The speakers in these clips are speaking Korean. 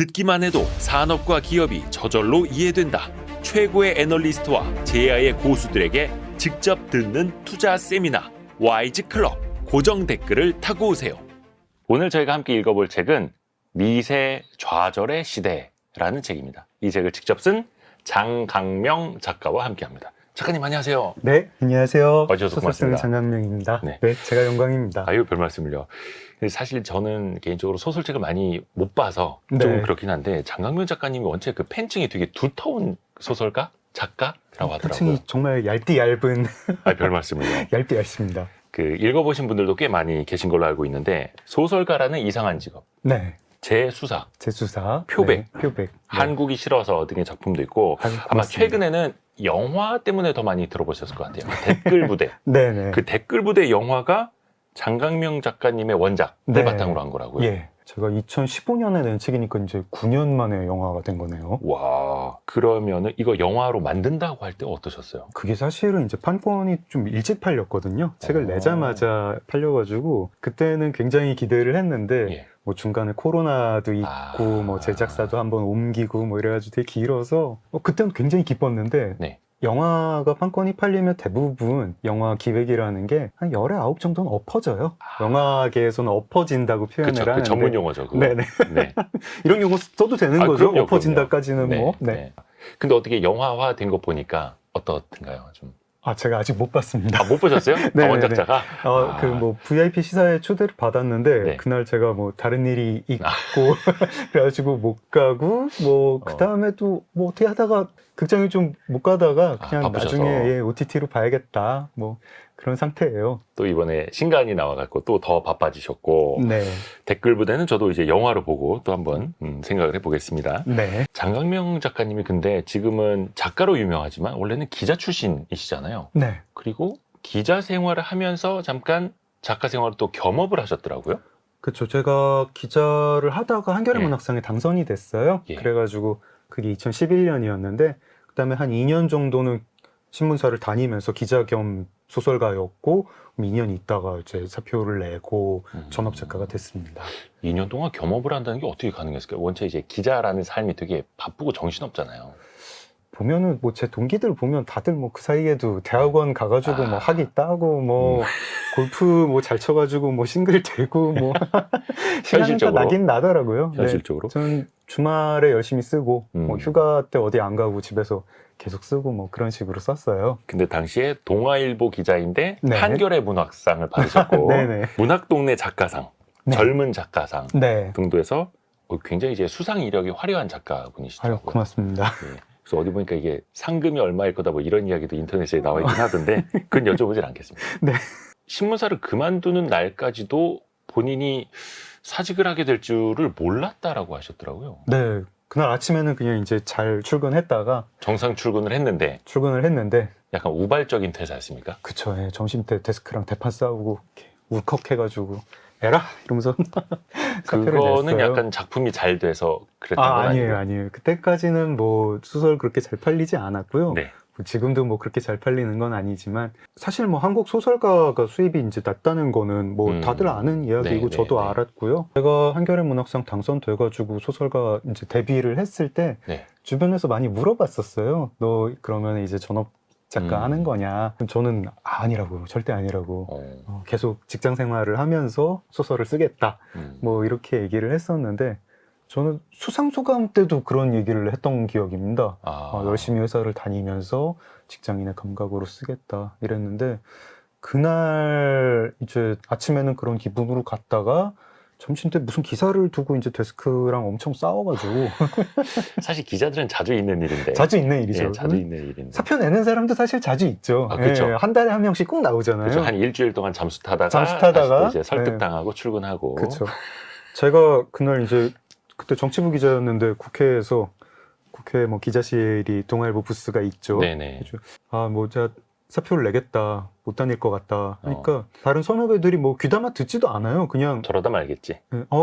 듣기만 해도 산업과 기업이 저절로 이해된다. 최고의 애널리스트와 제야의 고수들에게 직접 듣는 투자 세미나 와이즈 클럽 고정 댓글을 타고 오세요. 오늘 저희가 함께 읽어볼 책은 미세 좌절의 시대라는 책입니다. 이 책을 직접 쓴 장강명 작가와 함께합니다. 작가님 안녕하세요. 네, 안녕하세요. 와주셔서 소설 쓰는 고맙습니다. 장강명입니다. 네. 네, 제가 영광입니다. 아유, 별 말씀을요. 사실 저는 개인적으로 소설책을 많이 못 봐서 좀 네. 그렇긴 한데 장강명 작가님이 원체 그 팬층이 되게 두터운 소설가? 작가라고 하더라고요. 팬층이 정말 얇디 얇은 아, 별 말씀을요. 얇디 얇습니다. 그 읽어보신 분들도 꽤 많이 계신 걸로 알고 있는데 소설가라는 이상한 직업, 네, 재수사, 재수사, 표백. 네, 표백. 네. 한국이 싫어서 등의 작품도 있고 아마 고맙습니다. 최근에는 영화 때문에 더 많이 들어보셨을 것 같아요. 댓글 부대. 네, 네. 그 댓글 부대 영화가 장강명 작가님의 원작을 네. 바탕으로 한 거라고요. 예, 제가 2015년에 낸 책이니까 이제 9년 만에 영화가 된 거네요. 와, 그러면은 이거 영화로 만든다고 할 때 어떠셨어요? 그게 사실은 이제 판권이 좀 일찍 팔렸거든요. 책을 내자마자 팔려가지고 그때는 굉장히 기대를 했는데 예. 뭐 중간에 코로나도 있고 뭐 제작사도 한번 옮기고 뭐 이래가지고 되게 길어서 그때는 굉장히 기뻤는데 네. 영화가 판권이 팔리면 대부분 영화 기획이라는 게 한 10에 9 정도는 엎어져요. 영화계에서는 엎어진다고 표현을 그쵸, 하는데 그 전문 용어죠. 그거. 네네. 네. 이런 용어 써도 되는 아, 거죠? 그럼요, 엎어진다까지는 네, 뭐. 네. 근데 어떻게 영화화 된 거 보니까 어떻든가요? 좀. 아, 제가 아직 못 봤습니다. 아, 못 보셨어요? 네, 아, 원작자가? 그 뭐 VIP 시사회 초대를 받았는데 네. 그날 제가 뭐 다른 일이 있고 그래가지고 못 가고 뭐 그 다음에 또 뭐 어떻게 하다가 극장에 좀 못 가다가 그냥 바쁘셔서. 나중에 OTT로 봐야겠다 뭐 그런 상태예요. 또 이번에 신간이 나와갖고 또 더 바빠지셨고 네, 댓글 부대는 저도 이제 영화로 보고 또 한번 생각을 해보겠습니다. 네, 장강명 작가님이 근데 지금은 작가로 유명하지만 원래는 기자 출신이시잖아요. 네. 그리고 기자 생활을 하면서 잠깐 작가 생활을 또 겸업을 하셨더라고요. 그렇죠. 제가 기자를 하다가 한겨레 예. 문학상에 당선이 됐어요. 예. 그래가지고 그게 2011년이었는데 그다음에 한 2년 정도는 신문사를 다니면서 기자 겸 소설가였고 2년 있다가 이제 사표를 내고 전업 작가가 됐습니다. 2년 동안 겸업을 한다는 게 어떻게 가능했을까요? 원체 이제 기자라는 삶이 되게 바쁘고 정신없잖아요. 보면은 뭐 제 동기들 보면 다들 뭐 그 사이에도 대학원 가가지고 뭐 학위 따고 뭐 골프 뭐 잘 쳐가지고 뭐 싱글 되고 뭐 시간은 다 현실적으로. 나긴 나더라고요. 현실적으로. 네. 저는 주말에 열심히 쓰고 뭐 휴가 때 어디 안 가고 집에서 계속 쓰고 뭐 그런 식으로 썼어요. 근데 당시에 동아일보 기자인데 네. 한겨레 문학상을 받으셨고 네네. 문학동네 작가상, 네. 젊은 작가상 네. 등도 해서 굉장히 이제 수상 이력이 화려한 아유, 작가분이시더라고요. 고맙습니다. 네. 그래서 어디 보니까 이게 상금이 얼마일 거다 뭐 이런 이야기도 인터넷에 나와 있긴 하던데 그건 여쭤보질 않겠습니다. 네. 신문사를 그만두는 날까지도 본인이 사직을 하게 될 줄을 몰랐다라고 하셨더라고요. 네. 그날 아침에는 그냥 이제 잘 출근했다가 정상 출근을 했는데 출근을 했는데 약간 우발적인 퇴사였습니까? 그쵸. 예, 점심 때 데스크랑 대판 싸우고 이렇게 울컥해가지고 에라 이러면서 사표를 그거는 냈어요. 약간 작품이 잘 돼서 그랬던 건 아니에요, 아니고요. 아니에요. 그때까지는 뭐 소설 그렇게 잘 팔리지 않았고요. 네. 지금도 뭐 그렇게 잘 팔리는 건 아니지만 사실 뭐 한국 소설가가 수입이 이제 낮다는 거는 뭐 다들 아는 이야기고 네, 저도 네, 네. 알았고요. 제가 한겨레 문학상 당선돼가지고 소설가 이제 데뷔를 했을 때 네. 주변에서 많이 물어봤었어요. 너 그러면 이제 전업 작가 하는 거냐? 저는 아니라고요. 절대 아니라고. 계속 직장 생활을 하면서 소설을 쓰겠다. 뭐 이렇게 얘기를 했었는데 저는 수상소감 때도 그런 얘기를 했던 기억입니다. 열심히 회사를 다니면서 직장인의 감각으로 쓰겠다 이랬는데 그날 이제 아침에는 그런 기분으로 갔다가 점심 때 무슨 기사를 두고 이제 데스크랑 엄청 싸워가지고 사실 기자들은 자주 있는 일인데. 자주 있는 일이죠. 예, 자주 있는 일인데. 사표 내는 사람도 사실 자주 있죠. 아, 그쵸. 예, 한 달에 한 명씩 꼭 나오잖아요. 그렇죠. 한 일주일 동안 잠수 타다가 잠수 타다가, 다시 또 이제 설득당하고 출근하고. 그렇죠. 제가 그날 이제 그때 정치부 기자였는데 국회에서 국회 뭐 기자실이 동아일보 부스가 있죠. 네네. 뭐 제가 사표를 내겠다, 못 다닐 것 같다 하니까 다른 선후배들이 뭐 귀담아 듣지도 않아요. 그냥 저러다 말겠지.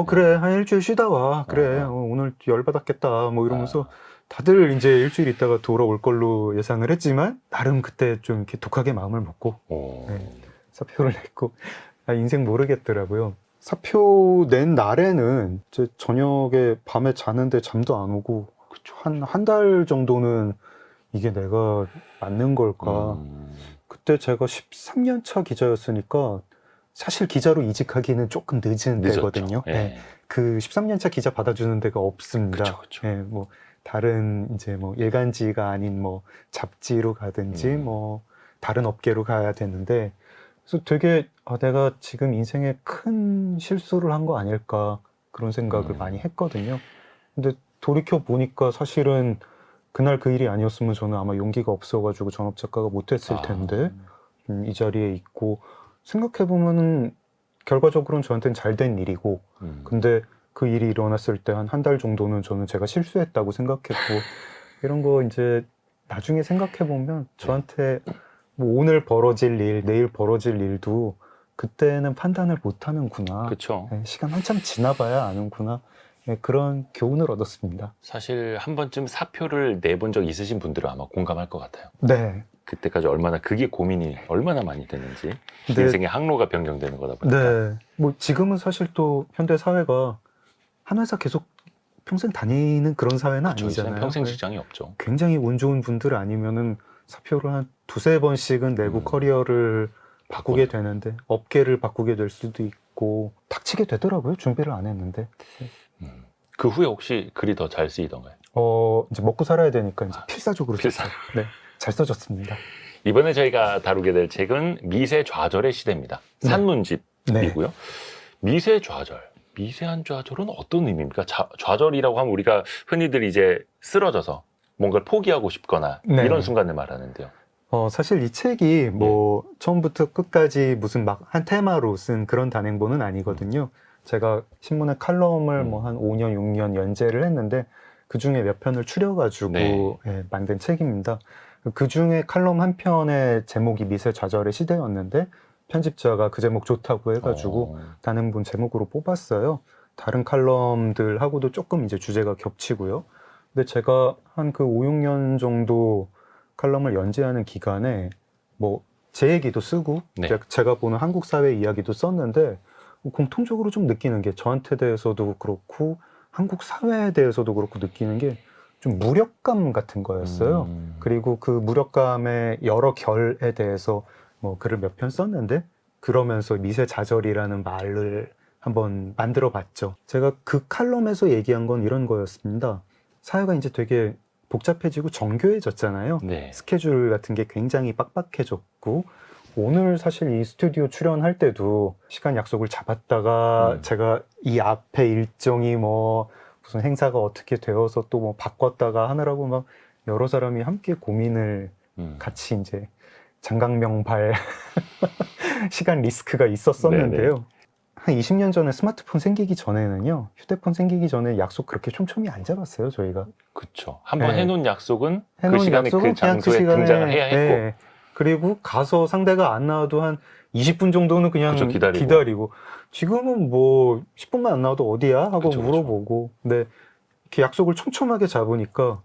그래 한 일주일 쉬다 와. 그래 오늘 열받았겠다 뭐 이러면서 다들 이제 일주일 있다가 돌아올 걸로 예상을 했지만 나름 그때 좀 이렇게 독하게 마음을 먹고 사표를 냈고 인생 모르겠더라고요. 사표 낸 날에는 이제 저녁에 밤에 자는데 잠도 안 오고 한 달 정도는 이게 내가 맞는 걸까. 그때 제가 13년 차 기자였으니까 사실 기자로 이직하기는 조금 늦은 늦었죠. 때거든요. 예. 네. 그 13년 차 기자 받아주는 데가 없습니다. 그쵸. 예, 뭐 다른 이제 뭐 일간지가 아닌 뭐 잡지로 가든지 뭐 다른 업계로 가야 되는데, 그래서 되게 내가 지금 인생에 큰 실수를 한 거 아닐까 그런 생각을 많이 했거든요. 근데 돌이켜 보니까 사실은 그날 그 일이 아니었으면 저는 아마 용기가 없어가지고 전업작가가 못했을 텐데 이 자리에 있고, 생각해 보면은 결과적으로는 저한테는 잘 된 일이고, 근데 그 일이 일어났을 때 한 달 정도는 저는 제가 실수했다고 생각했고, 이런 거 이제 나중에 생각해 보면 저한테 뭐 오늘 벌어질 일, 내일 벌어질 일도 그때는 판단을 못 하는구나. 그렇죠. 시간 한참 지나봐야 아는구나. 그런 교훈을 얻었습니다. 사실 한 번쯤 사표를 내본 적 있으신 분들은 아마 공감할 것 같아요. 네. 그때까지 얼마나 그게 고민이 얼마나 많이 됐는지. 네. 인생의 항로가 변경되는 거다 보니까. 네. 뭐 지금은 사실 또 현대 사회가 한 회사 계속 평생 다니는 그런 사회는 그쵸, 아니잖아요. 평생 직장이 없죠. 굉장히 운 좋은 분들 아니면은 사표를 한 두세 번씩은 내고 커리어를 바꾸게 되는데, 업계를 바꾸게 될 수도 있고, 닥치게 되더라고요. 준비를 안 했는데. 그 후에 혹시 글이 더 잘 쓰이던가요? 이제 먹고 살아야 되니까 이제 필사적으로 썼어요. 네. 잘 써졌습니다. 이번에 저희가 다루게 될 책은 미세좌절의 시대입니다. 네. 산문집이고요. 미세좌절. 미세한 좌절은 어떤 의미입니까? 좌절이라고 하면 우리가 흔히들 이제 쓰러져서 뭔가를 포기하고 싶거나 네. 이런 순간을 말하는데요. 사실 이 책이 뭐 처음부터 끝까지 무슨 막 한 테마로 쓴 그런 단행본은 아니거든요. 제가 신문에 칼럼을 뭐 한 5년, 6년 연재를 했는데 그 중에 몇 편을 추려가지고 만든 책입니다. 그 중에 칼럼 한 편의 제목이 미세좌절의 시대였는데, 편집자가 그 제목 좋다고 해가지고 단행본 제목으로 뽑았어요. 다른 칼럼들하고도 조금 이제 주제가 겹치고요. 근데 제가 한 그 5, 6년 정도 칼럼을 연재하는 기간에 뭐 제 얘기도 쓰고 제가 보는 한국 사회 이야기도 썼는데, 공통적으로 좀 느끼는 게, 저한테 대해서도 그렇고 한국 사회에 대해서도 그렇고 느끼는 게 좀 무력감 같은 거였어요. 그리고 그 무력감의 여러 결에 대해서 뭐 글을 몇 편 썼는데, 그러면서 미세좌절이라는 말을 한번 만들어 봤죠. 제가 그 칼럼에서 얘기한 건 이런 거였습니다. 사회가 이제 되게 복잡해지고 정교해졌잖아요. 네. 스케줄 같은 게 굉장히 빡빡해졌고, 오늘 사실 이 스튜디오 출연할 때도 시간 약속을 잡았다가 제가 이 앞에 일정이 뭐 무슨 행사가 어떻게 되어서 또 뭐 바꿨다가 하느라고 막 여러 사람이 함께 고민을 같이 이제 장강명발 시간 리스크가 있었었는데요. 네네. 한 20년 전에 스마트폰 생기기 전에는요, 휴대폰 생기기 전에 약속 그렇게 촘촘히 안 잡았어요, 저희가. 그렇죠. 한번 네. 해놓은 약속은 그 해놓은 시간에 약속은 그 그냥 장소에 시간에, 등장을 해야 했고. 네. 그리고 가서 상대가 안 나와도 한 20분 정도는 그냥 그쵸, 기다리고. 기다리고. 지금은 뭐 10분만 안 나와도 어디야? 하고 그쵸, 물어보고. 근데 이렇게 약속을 촘촘하게 잡으니까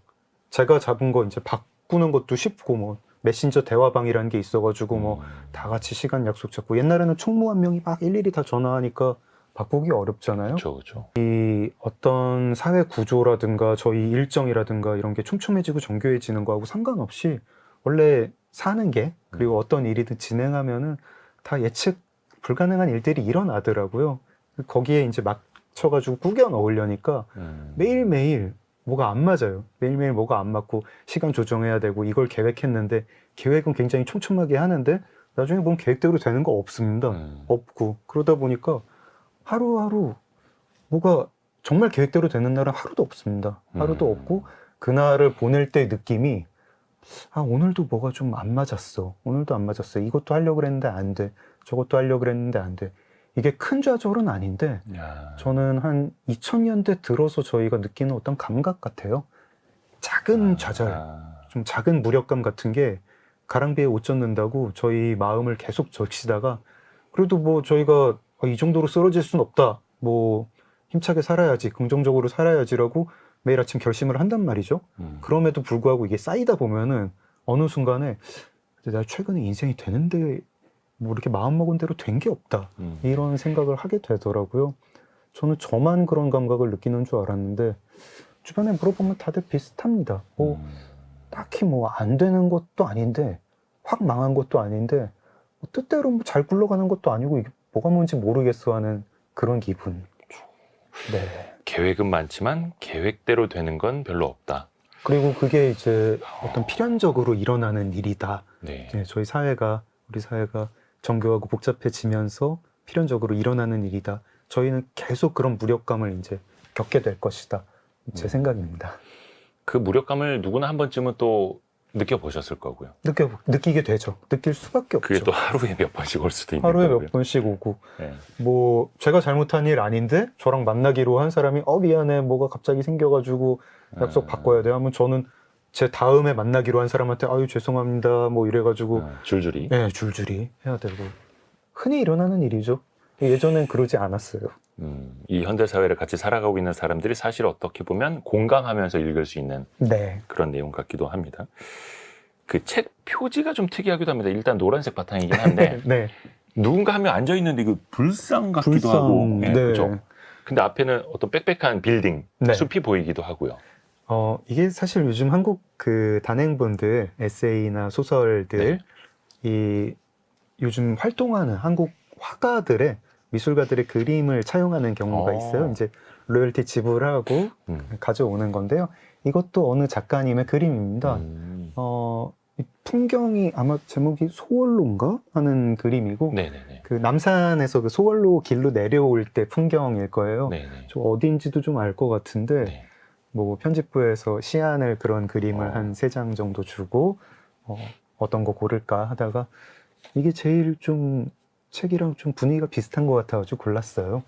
제가 잡은 거 이제 바꾸는 것도 쉽고, 뭐 메신저 대화방이라는 게 있어가지고 뭐 다 같이 시간 약속 잡고, 옛날에는 총무 한 명이 막 일일이 다 전화하니까 바꾸기 어렵잖아요. 그렇죠. 이 어떤 사회 구조라든가 저희 일정이라든가 이런 게 촘촘해지고 정교해지는 거하고 상관없이 원래 사는 게, 그리고 어떤 일이든 진행하면은 다 예측 불가능한 일들이 일어나더라고요. 거기에 이제 맞춰가지고 꾸겨 넣으려니까 매일매일 뭐가 안 맞아요. 매일매일 뭐가 안 맞고 시간 조정해야 되고, 이걸 계획했는데 계획은 굉장히 촘촘하게 하는데 나중에 보면 계획대로 되는 거 없습니다. 없고, 그러다 보니까 하루하루 뭐가 정말 계획대로 되는 날은 하루도 없습니다. 하루도 없고, 그날을 보낼 때 느낌이, 오늘도 뭐가 좀 안 맞았어. 오늘도 안 맞았어. 이것도 하려고 그랬는데 안 돼. 저것도 하려고 그랬는데 안 돼. 이게 큰 좌절은 아닌데, 저는 한 2000년대 들어서 저희가 느끼는 어떤 감각 같아요. 작은 좌절, 좀 작은 무력감 같은 게 가랑비에 옷 젖는다고 저희 마음을 계속 적시다가, 그래도 뭐 저희가 이 정도로 쓰러질 순 없다, 뭐 힘차게 살아야지, 긍정적으로 살아야지라고 매일 아침 결심을 한단 말이죠. 그럼에도 불구하고 이게 쌓이다 보면은 어느 순간에, 내가 최근에 인생이 되는데 뭐 이렇게 마음먹은 대로 된 게 없다. 이런 생각을 하게 되더라고요. 저는 저만 그런 감각을 느끼는 줄 알았는데 주변에 물어보면 다들 비슷합니다. 뭐 딱히 뭐 안 되는 것도 아닌데 확 망한 것도 아닌데 뭐 뜻대로 뭐 잘 굴러가는 것도 아니고 이게 뭐가 뭔지 모르겠어 하는 그런 기분. 네. 계획은 많지만 계획대로 되는 건 별로 없다. 그리고 그게 이제 어떤 필연적으로 일어나는 일이다. 네. 네, 우리 사회가 정교하고 복잡해지면서 필연적으로 일어나는 일이다. 저희는 계속 그런 무력감을 이제 겪게 될 것이다. 제 생각입니다. 그 무력감을 누구나 한 번쯤은 또 느껴보셨을 거고요. 느끼게 되죠. 느낄 수밖에 없죠. 그게 또 하루에 몇 번씩 올 수도 있는 하루에 거고요. 몇 번씩 오고 네. 뭐 제가 잘못한 일 아닌데 저랑 만나기로 한 사람이 미안해 뭐가 갑자기 생겨가지고 약속 바꿔야 돼 하면 저는 제 다음에 만나기로 한 사람한테 아유 죄송합니다 뭐 이래가지고 줄줄이. 네, 줄줄이 해야 되고 흔히 일어나는 일이죠. 예전엔 그러지 않았어요. 이 현대 사회를 같이 살아가고 있는 사람들이 사실 어떻게 보면 공감하면서 읽을 수 있는 네. 그런 내용 같기도 합니다. 그 책 표지가 좀 특이하기도 합니다. 일단 노란색 바탕이긴 한데 네. 누군가 한 명 앉아 있는데 이거 불상 같기도 불상, 하고, 네. 그죠? 근데 앞에는 어떤 빽빽한 빌딩, 네. 숲이 보이기도 하고요. 이게 사실 요즘 한국 그 단행본들, 에세이나 소설들, 이 요즘 활동하는 한국 화가들의 미술가들의 그림을 차용하는 경우가 있어요. 이제 로열티 지불하고 가져오는 건데요. 이것도 어느 작가님의 그림입니다. 이 풍경이 아마 제목이 소월로인가 하는 그림이고, 네네네. 그 남산에서 그 소월로 길로 내려올 때 풍경일 거예요. 네네. 저 어딘지도 좀 알 것 같은데, 네. 뭐 편집부에서 시안을 그런 그림을 한 3장 정도 주고 어떤 거 고를까 하다가 이게 제일 좀 책이랑 좀 분위기가 비슷한 것 같아가지고 골랐어요.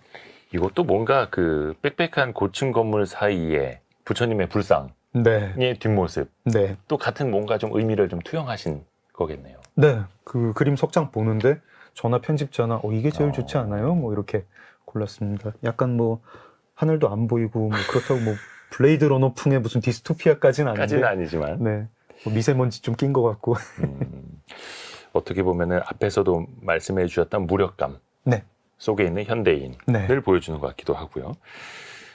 이것도 뭔가 그 빽빽한 고층 건물 사이에 부처님의 불상의 네, 뒷모습, 네, 또 같은 뭔가 좀 의미를 좀 투영하신 거겠네요. 네. 그 그림 석장 보는데 전화 편집자나 이게 제일 좋지 않아요? 뭐 이렇게 골랐습니다. 약간 뭐 하늘도 안 보이고 뭐 그렇다고 뭐 블레이드 러너풍의 무슨 디스토피아까지는 아닌데, 까지는 아니지만. 네, 뭐 미세먼지 좀 낀 것 같고. 어떻게 보면은 앞에서도 말씀해 주셨던 무력감 네. 속에 있는 현대인을 네. 보여주는 것 같기도 하고요.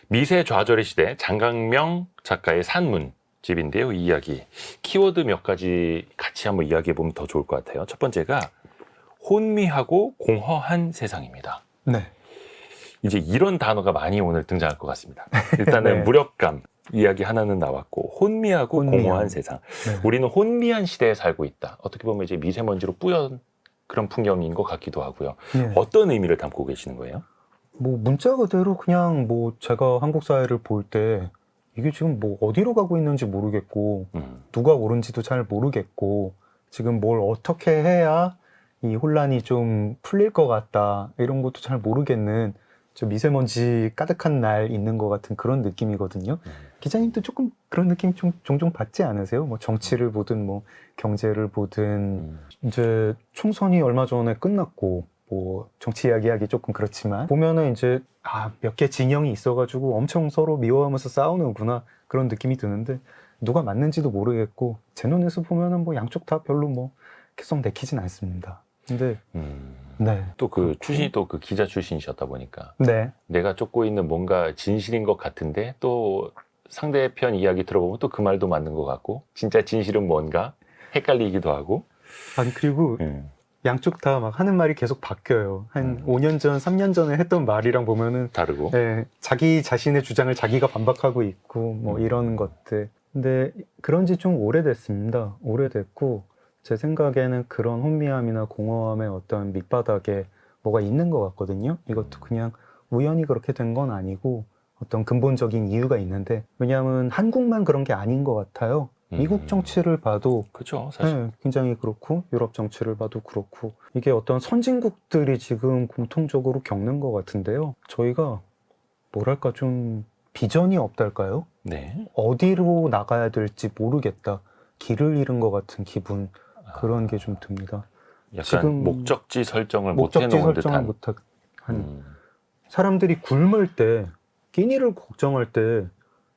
미세 좌절의 시대 장강명 작가의 산문집인데요. 이 이야기 키워드 몇 가지 같이 한번 이야기해 보면 더 좋을 것 같아요. 첫 번째가 혼미하고 공허한 세상입니다. 네. 이제 이런 단어가 많이 오늘 등장할 것 같습니다. 일단은 네. 무력감 이야기 하나는 나왔고 혼미하고 공허한 세상. 네. 우리는 혼미한 시대에 살고 있다. 어떻게 보면 이제 미세먼지로 뿌연 그런 풍경인 것 같기도 하고요. 네. 어떤 의미를 담고 계시는 거예요? 뭐 문자 그대로 그냥 뭐 제가 한국 사회를 볼 때 이게 지금 뭐 어디로 가고 있는지 모르겠고 누가 옳은지도 잘 모르겠고 지금 뭘 어떻게 해야 이 혼란이 좀 풀릴 것 같다 이런 것도 잘 모르겠는 저 미세먼지 가득한 날 있는 것 같은 그런 느낌이거든요. 기자님도 조금 그런 느낌 좀 종종 받지 않으세요? 뭐 정치를 보든 뭐 경제를 보든 이제 총선이 얼마 전에 끝났고 뭐 정치 이야기하기 조금 그렇지만 보면은 이제 몇 개 진영이 있어가지고 엄청 서로 미워하면서 싸우는구나 그런 느낌이 드는데 누가 맞는지도 모르겠고 제 눈에서 보면은 뭐 양쪽 다 별로 뭐 계속 내키진 않습니다. 근데 네. 또 그 출신이 또 그 기자 출신이셨다 보니까 네. 내가 쫓고 있는 뭔가 진실인 것 같은데 또 상대편 이야기 들어보면 또 그 말도 맞는 것 같고 진짜 진실은 뭔가 헷갈리기도 하고. 아니 그리고 양쪽 다 막 하는 말이 계속 바뀌어요. 한 5년 전, 3년 전에 했던 말이랑 보면은 다르고. 네, 자기 자신의 주장을 자기가 반박하고 있고 뭐 이런 것들. 근데 그런 지 좀 오래됐습니다. 오래됐고 제 생각에는 그런 혼미함이나 공허함의 어떤 밑바닥에 뭐가 있는 것 같거든요. 이것도 그냥 우연히 그렇게 된 건 아니고 어떤 근본적인 이유가 있는데 왜냐하면 한국만 그런 게 아닌 것 같아요. 미국 정치를 봐도 그렇죠, 사실. 네, 굉장히 그렇고 유럽 정치를 봐도 그렇고 이게 어떤 선진국들이 지금 공통적으로 겪는 것 같은데요. 저희가 뭐랄까 좀 비전이 없달까요? 네. 어디로 나가야 될지 모르겠다. 길을 잃은 것 같은 기분 그런 게 좀 듭니다. 약간 지금 목적지 설정을 못 목적지 해놓은 설정을 듯한. 못한 사람들이 굶을 때 끼니를 걱정할 때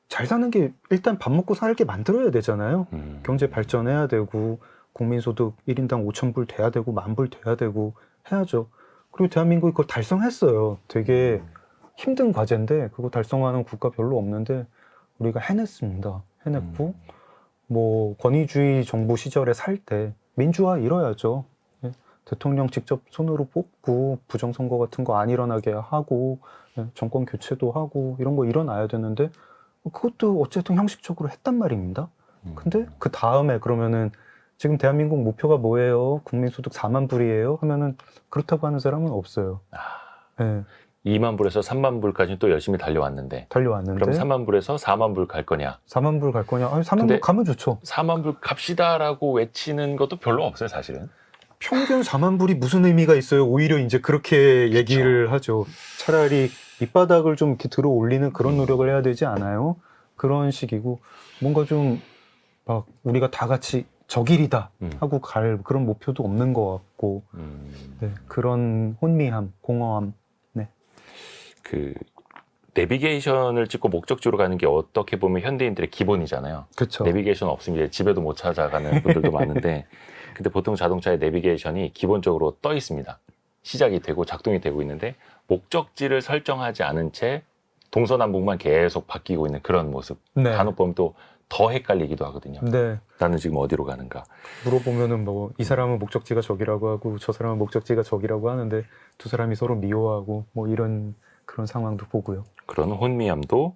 잘 사는 게 일단 밥 먹고 살게 만들어야 되잖아요. 경제 발전해야 되고 국민소득 1인당 5,000불 돼야 되고 10,000불 돼야 되고 해야죠. 그리고 대한민국이 그걸 달성했어요. 되게 힘든 과제인데 그거 달성하는 국가 별로 없는데 우리가 해냈습니다. 해냈고 뭐 권위주의 정부 시절에 살 때 민주화 이뤄야죠. 예. 대통령 직접 손으로 뽑고 부정선거 같은 거 안 일어나게 하고 예. 정권 교체도 하고 이런 거 일어나야 되는데 그것도 어쨌든 형식적으로 했단 말입니다. 근데 그 다음에 그러면은 지금 대한민국 목표가 뭐예요? 국민소득 4만 불이에요? 하면은 그렇다고 하는 사람은 없어요. 예. 2만 불에서 3만 불까지 또 열심히 달려왔는데 달려왔는데 그럼 3만 불에서 4만 불 갈 거냐? 4만 불 갈 거냐? 아니, 4만 근데 불 가면 좋죠. 4만 불 갑시다라고 외치는 것도 별로 없어요, 사실은. 평균 4만 불이 무슨 의미가 있어요? 오히려 이제 그렇게 얘기를 하죠. 차라리 밑바닥을 좀 이렇게 들어 올리는 그런 노력을 해야 되지 않아요? 그런 식이고 뭔가 좀 막 우리가 다 같이 저길이다 하고 갈 그런 목표도 없는 것 같고 네, 그런 혼미함, 공허함. 네. 그 내비게이션을 찍고 목적지로 가는 게 어떻게 보면 현대인들의 기본이잖아요. 그렇죠. 내비게이션 없으면 이제 집에도 못 찾아가는 분들도 많은데 근데 보통 자동차의 내비게이션이 기본적으로 떠 있습니다. 시작이 되고 작동이 되고 있는데 목적지를 설정하지 않은 채 동서남북만 계속 바뀌고 있는 그런 모습. 네. 간혹 보면 또 더 헷갈리기도 하거든요. 네. 나는 지금 어디로 가는가. 물어보면은 뭐 이 사람은 목적지가 저기라고 하고 저 사람은 목적지가 저기라고 하는데 두 사람이 서로 미워하고 뭐 이런 그런 상황도 보고요. 그런 혼미함도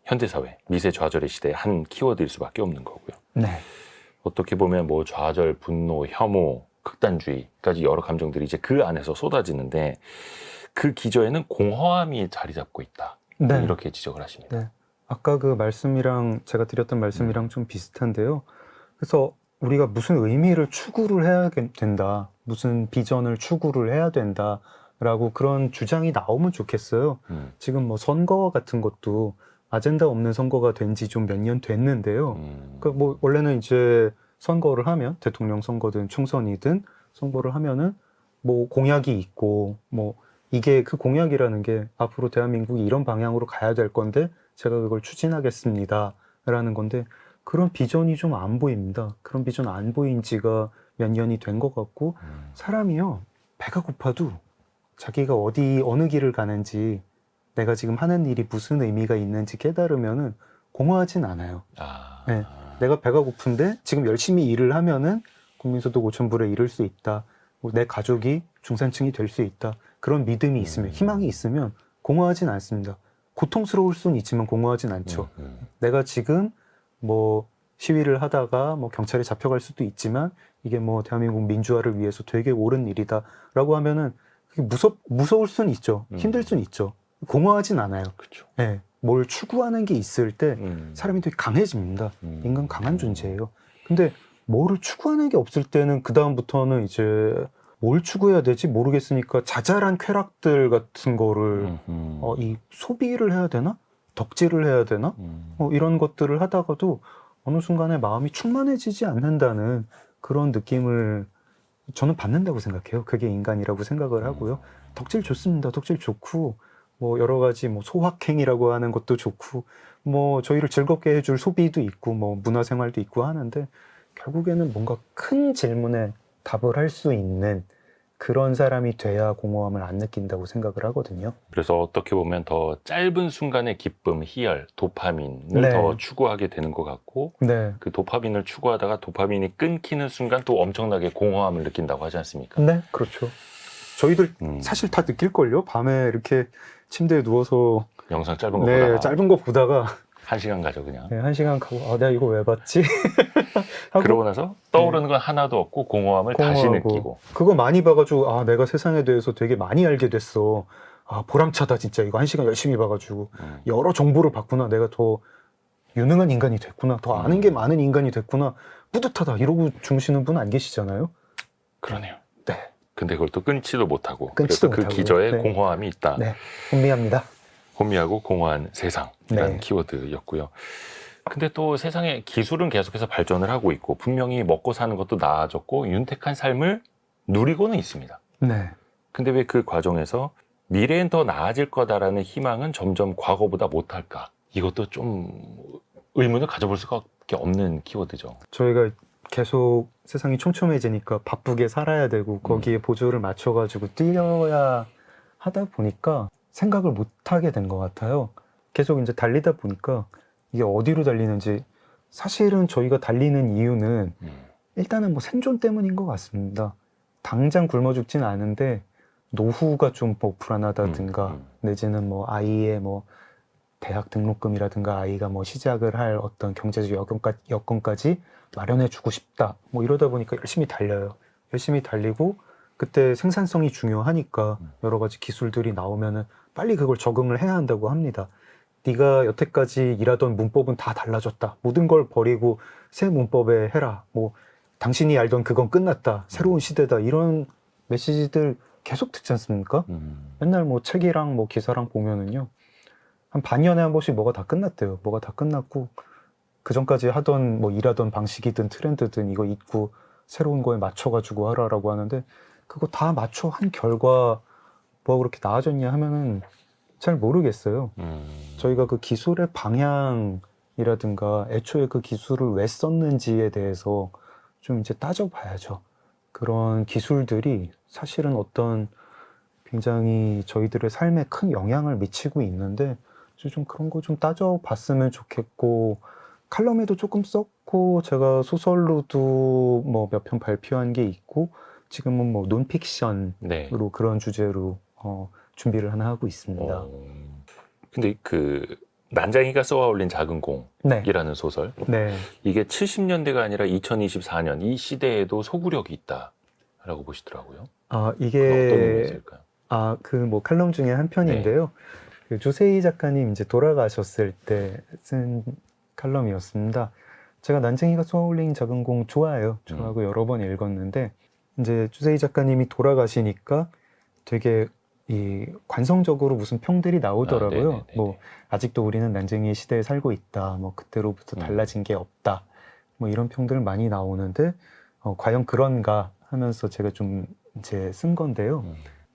현대사회 미세 좌절의 시대의 한 키워드일 수밖에 없는 거고요. 네. 어떻게 보면 뭐 좌절, 분노, 혐오, 극단주의까지 여러 감정들이 이제 그 안에서 쏟아지는데 그 기저에는 공허함이 자리 잡고 있다. 네. 이렇게 지적을 하십니다. 네. 아까 그 말씀이랑 제가 드렸던 말씀이랑 좀 비슷한데요. 그래서 우리가 무슨 의미를 추구를 해야 된다. 무슨 비전을 추구를 해야 된다라고 그런 주장이 나오면 좋겠어요. 지금 뭐 선거 같은 것도 아젠다 없는 선거가 된 지 좀 몇 년 됐는데요. 그러니까 뭐 원래는 이제 선거를 하면 대통령 선거든 총선이든 선거를 하면은 뭐 공약이 있고 뭐 이게 그 공약이라는 게 앞으로 대한민국이 이런 방향으로 가야 될 건데 제가 그걸 추진하겠습니다 라는 건데 그런 비전이 좀 안 보입니다. 그런 비전 안 보인 지가 몇 년이 된 것 같고 사람이요 배가 고파도 자기가 어느 길을 가는지 내가 지금 하는 일이 무슨 의미가 있는지 깨달으면은 공허하진 않아요. 네, 내가 배가 고픈데 지금 열심히 일을 하면은 국민소득 5,000불에 이를 수 있다. 내 가족이 중산층이 될 수 있다. 그런 믿음이 있으면 희망이 있으면 공허하진 않습니다. 고통스러울 수는 있지만 공허하진 않죠. 내가 지금 뭐 시위를 하다가 뭐 경찰에 잡혀갈 수도 있지만 이게 뭐 대한민국 민주화를 위해서 되게 옳은 일이다라고 하면은 그게 무서울 수는 있죠. 힘들 수는 있죠. 공허하진 않아요. 그렇죠. 네, 뭘 추구하는 게 있을 때 사람이 되게 강해집니다. 인간 강한 존재예요. 근데 뭐를 추구하는 게 없을 때는 그 다음부터는 이제 뭘 추구해야 되지 모르겠으니까 자잘한 쾌락들 같은 거를 이 소비를 해야 되나? 덕질을 해야 되나? 이런 것들을 하다가도 어느 순간에 마음이 충만해지지 않는다는 그런 느낌을 저는 받는다고 생각해요. 그게 인간이라고 생각을 하고요. 덕질 좋습니다. 덕질 좋고 뭐 여러 가지 뭐 소확행이라고 하는 것도 좋고 뭐 저희를 즐겁게 해줄 소비도 있고 뭐 문화생활도 있고 하는데 결국에는 뭔가 큰 질문에 답을 할 수 있는 그런 사람이 돼야 공허함을 안 느낀다고 생각을 하거든요. 그래서 어떻게 보면 더 짧은 순간의 기쁨, 희열, 도파민을 네. 더 추구하게 되는 것 같고 네. 그 도파민을 추구하다가 도파민이 끊기는 순간 또 엄청나게 공허함을 느낀다고 하지 않습니까? 네, 그렇죠. 저희들 사실 다 느낄걸요. 밤에 이렇게 침대에 누워서 영상 짧은 거 네, 보다가 짧은 거 보다가 1시간 가죠 그냥. 네, 1시간 가고 내가 이거 왜 봤지? 하고 그러고 나서 떠오르는 건 하나도 없고 공허함을 다시 공허하고. 느끼고. 그거 많이 봐가지고 내가 세상에 대해서 되게 많이 알게 됐어. 보람차다 진짜. 이거 1시간 열심히 봐가지고 여러 정보를 봤구나. 내가 더 유능한 인간이 됐구나. 더 아는 게 많은 인간이 됐구나. 뿌듯하다 이러고 주무시는 분 안 계시잖아요. 그러네요. 네. 근데 그걸 또 끊지도 못하고. 끊지도 그래서 그 못하고요. 기저에 네. 공허함이 있다. 네, 혼미합니다. 혼미하고 공허한 세상이라는 네. 키워드였고요. 근데 또 세상에 기술은 계속해서 발전을 하고 있고 분명히 먹고 사는 것도 나아졌고 윤택한 삶을 누리고는 있습니다. 네. 근데 왜 그 과정에서 미래엔 더 나아질 거다라는 희망은 점점 과거보다 못할까? 이것도 좀 의문을 가져볼 수밖에 없는 키워드죠. 저희가 계속 세상이 촘촘해지니까 바쁘게 살아야 되고 거기에 보조를 맞춰가지고 뛰어야 하다 보니까 생각을 못 하게 된 것 같아요. 계속 이제 달리다 보니까 이게 어디로 달리는지, 사실은 저희가 달리는 이유는 일단은 뭐 생존 때문인 것 같습니다. 당장 굶어 죽진 않은데 노후가 좀 뭐 불안하다든가 내지는 뭐 아이의 뭐 대학 등록금이라든가 아이가 뭐 시작을 할 어떤 경제적 여건까지 마련해 주고 싶다, 뭐 이러다 보니까 열심히 달려요. 열심히 달리고 그때 생산성이 중요하니까 여러 가지 기술들이 나오면은 빨리 그걸 적응을 해야 한다고 합니다. 네가 여태까지 일하던 문법은 다 달라졌다, 모든 걸 버리고 새 문법에 해라, 뭐 당신이 알던 그건 끝났다, 새로운 시대다, 이런 메시지들 계속 듣지 않습니까? 맨날 뭐 책이랑 뭐 기사랑 보면은요, 한 반년에 한 번씩 뭐가 다 끝났대요. 뭐가 다 끝났고 그 전까지 하던 뭐 일하던 방식이든 트렌드든 이거 잊고 새로운 거에 맞춰가지고 하라라고 하는데, 그거 다 맞춰 한 결과 뭐가 그렇게 나아졌냐 하면은 잘 모르겠어요. 저희가 그 기술의 방향이라든가 애초에 그 기술을 왜 썼는지에 대해서 좀 이제 따져봐야죠. 그런 기술들이 사실은 어떤 굉장히 저희들의 삶에 큰 영향을 미치고 있는데 좀 그런 거 좀 따져봤으면 좋겠고, 칼럼에도 조금 썼고 제가 소설로도 뭐 몇 편 발표한 게 있고 지금은 뭐 논픽션으로 네. 그런 주제로 준비를 하나 하고 있습니다. 근데 그 난장이가 쏘아 올린 작은 네. 공이라는 소설, 네. 이게 70년대가 아니라 2024년 이 시대에도 소구력이 있다라고 보시더라고요. 그건 어떤 이게 의미였을까요? 그 뭐 칼럼 중에 한 편인데요. 그 조세희 작가님 이제 돌아가셨을 때 쓴 칼럼이었습니다. 제가 난쟁이가 쏘아올린 작은 공 좋아해요. 좋아하고 여러 번 읽었는데 이제 조세희 작가님이 돌아가시니까 되게 이 관성적으로 무슨 평들이 나오더라고요. 뭐 아직도 우리는 난쟁이의 시대에 살고 있다, 뭐 그때로부터 달라진 게 없다, 뭐 이런 평들 많이 나오는데 과연 그런가 하면서 제가 좀 이제 쓴 건데요.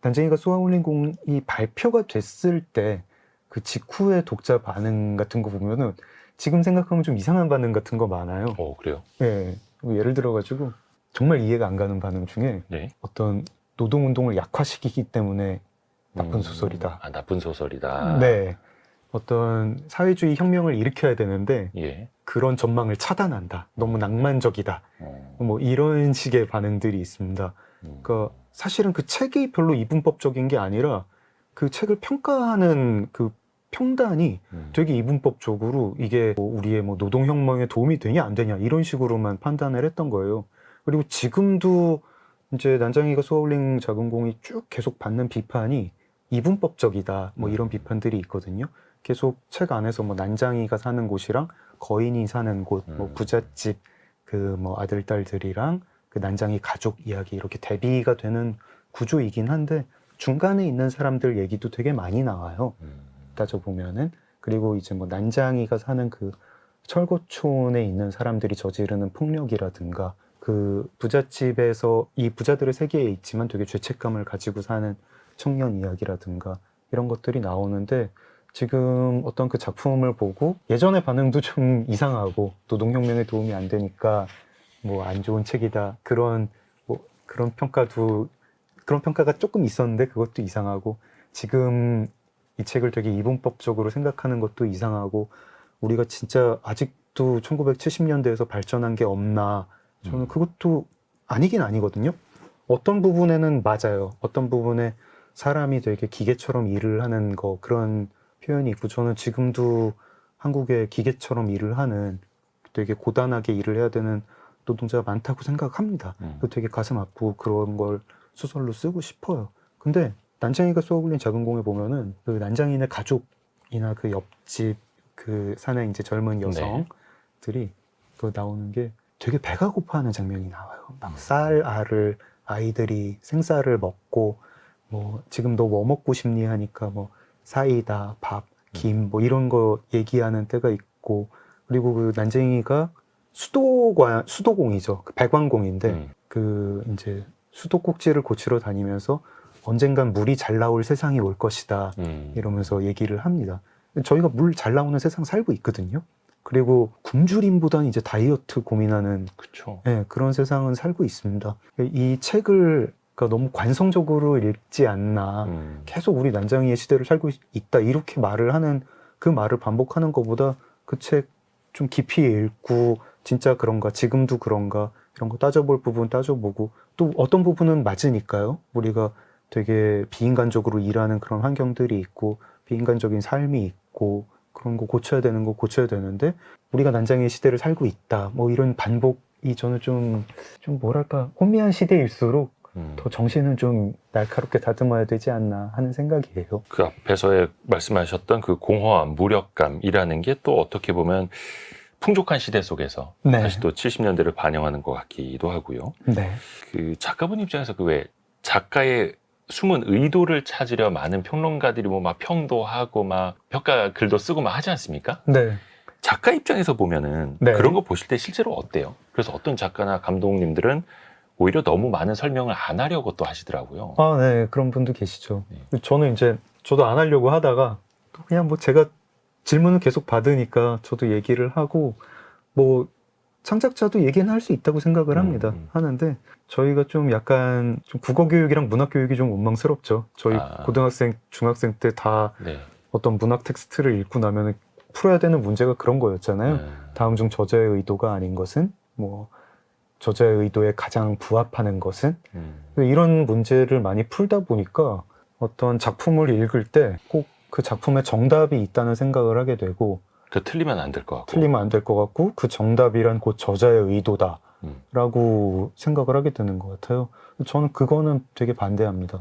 난쟁이가 쏘아올린 공이 발표가 됐을 때 그 직후의 독자 반응 같은 거 보면은 지금 생각하면 좀 이상한 반응 같은 거 많아요. 그래요? 네. 예를 들어가지고 정말 이해가 안 가는 반응 중에 어떤 노동운동을 약화시키기 때문에 나쁜 소설이다. 나쁜 소설이다. 네. 어떤 사회주의 혁명을 일으켜야 되는데 예. 그런 전망을 차단한다. 너무 낭만적이다. 뭐 이런 식의 반응들이 있습니다. 그러니까 사실은 그 책이 별로 이분법적인 게 아니라 그 책을 평가하는 그 평단이 되게 이분법적으로 이게 뭐 우리의 뭐 노동혁명에 도움이 되냐 안 되냐 이런 식으로만 판단을 했던 거예요. 그리고 지금도 이제 난장이가 쏘아올린 작은 공이 쭉 계속 받는 비판이 이분법적이다, 뭐 이런 비판들이 있거든요. 계속 책 안에서 뭐 난장이가 사는 곳이랑 거인이 사는 곳, 뭐 부잣집 그 뭐 아들 딸들이랑 그 난장이 가족 이야기 이렇게 대비가 되는 구조이긴 한데 중간에 있는 사람들 얘기도 되게 많이 나와요. 따져보면은. 그리고 이제 뭐 난장이가 사는 그 철거촌에 있는 사람들이 저지르는 폭력이라든가 그 부잣집에서 이 부자들의 세계에 있지만 되게 죄책감을 가지고 사는 청년 이야기라든가 이런 것들이 나오는데, 지금 어떤 그 작품을 보고 예전의 반응도 좀 이상하고 노동혁명에 도움이 안 되니까 뭐 안 좋은 책이다, 그런 뭐 그런 평가가 조금 있었는데 그것도 이상하고, 지금 이 책을 되게 이분법적으로 생각하는 것도 이상하고, 우리가 진짜 아직도 1970년대에서 발전한 게 없나, 저는 그것도 아니긴 아니거든요. 어떤 부분에는 맞아요. 어떤 부분에 사람이 되게 기계처럼 일을 하는 거, 그런 표현이 있고, 저는 지금도 한국에 기계처럼 일을 하는 되게 고단하게 일을 해야 되는 노동자가 많다고 생각합니다. 되게 가슴 아프고 그런 걸 소설로 쓰고 싶어요. 근데 난장이가 쏘아올린 작은 공에 보면은 그 난장이네 가족이나 그 옆집 그 사는 이제 젊은 여성들이 그 나오는 게 되게 배가 고파하는 장면이 나와요. 막 알을 아이들이 생쌀을 먹고 뭐 지금 너 뭐 먹고 싶니 하니까 뭐 사이다, 밥, 김 뭐 이런 거 얘기하는 때가 있고, 그리고 그 난쟁이가 수도공이죠. 배관공인데 그 이제 수도꼭지를 고치러 다니면서 언젠간 물이 잘 나올 세상이 올 것이다 이러면서 얘기를 합니다. 저희가 물 잘 나오는 세상 살고 있거든요. 그리고 굶주림보다는 이제 다이어트 고민하는 그렇죠. 네, 그런 세상은 살고 있습니다. 이 책을 그러니까 너무 관성적으로 읽지 않나. 계속 우리 난장이의 시대를 살고 있다 이렇게 말을 하는 그 말을 반복하는 것보다 그 책 좀 깊이 읽고 진짜 그런가 지금도 그런가 이런 거 따져볼 부분 따져보고 또 어떤 부분은 맞으니까요. 우리가 되게 비인간적으로 일하는 그런 환경들이 있고 비인간적인 삶이 있고 그런 거 고쳐야 되는 거 고쳐야 되는데 우리가 난장이의 시대를 살고 있다. 뭐 이런 반복이 저는 좀 뭐랄까 혼미한 시대일수록 더 정신은 좀 날카롭게 다듬어야 되지 않나 하는 생각이에요. 그 앞에서 말씀하셨던 그 공허함, 무력감이라는 게 또 어떻게 보면 풍족한 시대 속에서 네. 다시 또 70년대를 반영하는 것 같기도 하고요. 네. 그 작가분 입장에서 그 왜 작가의 숨은 의도를 찾으려 많은 평론가들이 뭐 막 평도하고 막 평가 글도 쓰고 막 하지 않습니까? 네. 작가 입장에서 보면은 네. 그런 거 보실 때 실제로 어때요? 그래서 어떤 작가나 감독님들은 오히려 너무 많은 설명을 안 하려고 또 하시더라고요. 아, 네. 그런 분도 계시죠. 네. 저는 이제 저도 안 하려고 하다가 또 그냥 뭐 제가 질문을 계속 받으니까 저도 얘기를 하고 뭐 창작자도 얘기는 할 수 있다고 생각을 합니다. 하는데 저희가 좀 약간 좀 국어 교육이랑 문학 교육이 좀 원망스럽죠. 저희 고등학생, 중학생 때 다 네. 어떤 문학 텍스트를 읽고 나면 풀어야 되는 문제가 그런 거였잖아요. 다음 중 저자의 의도가 아닌 것은 뭐 저자의 의도에 가장 부합하는 것은 이런 문제를 많이 풀다 보니까 어떤 작품을 읽을 때 꼭 그 작품에 정답이 있다는 생각을 하게 되고 그 틀리면 안 될 것 같고 틀리면 안 될 것 같고 그 정답이란 곧 저자의 의도다 라고 생각을 하게 되는 것 같아요. 저는 그거는 되게 반대합니다.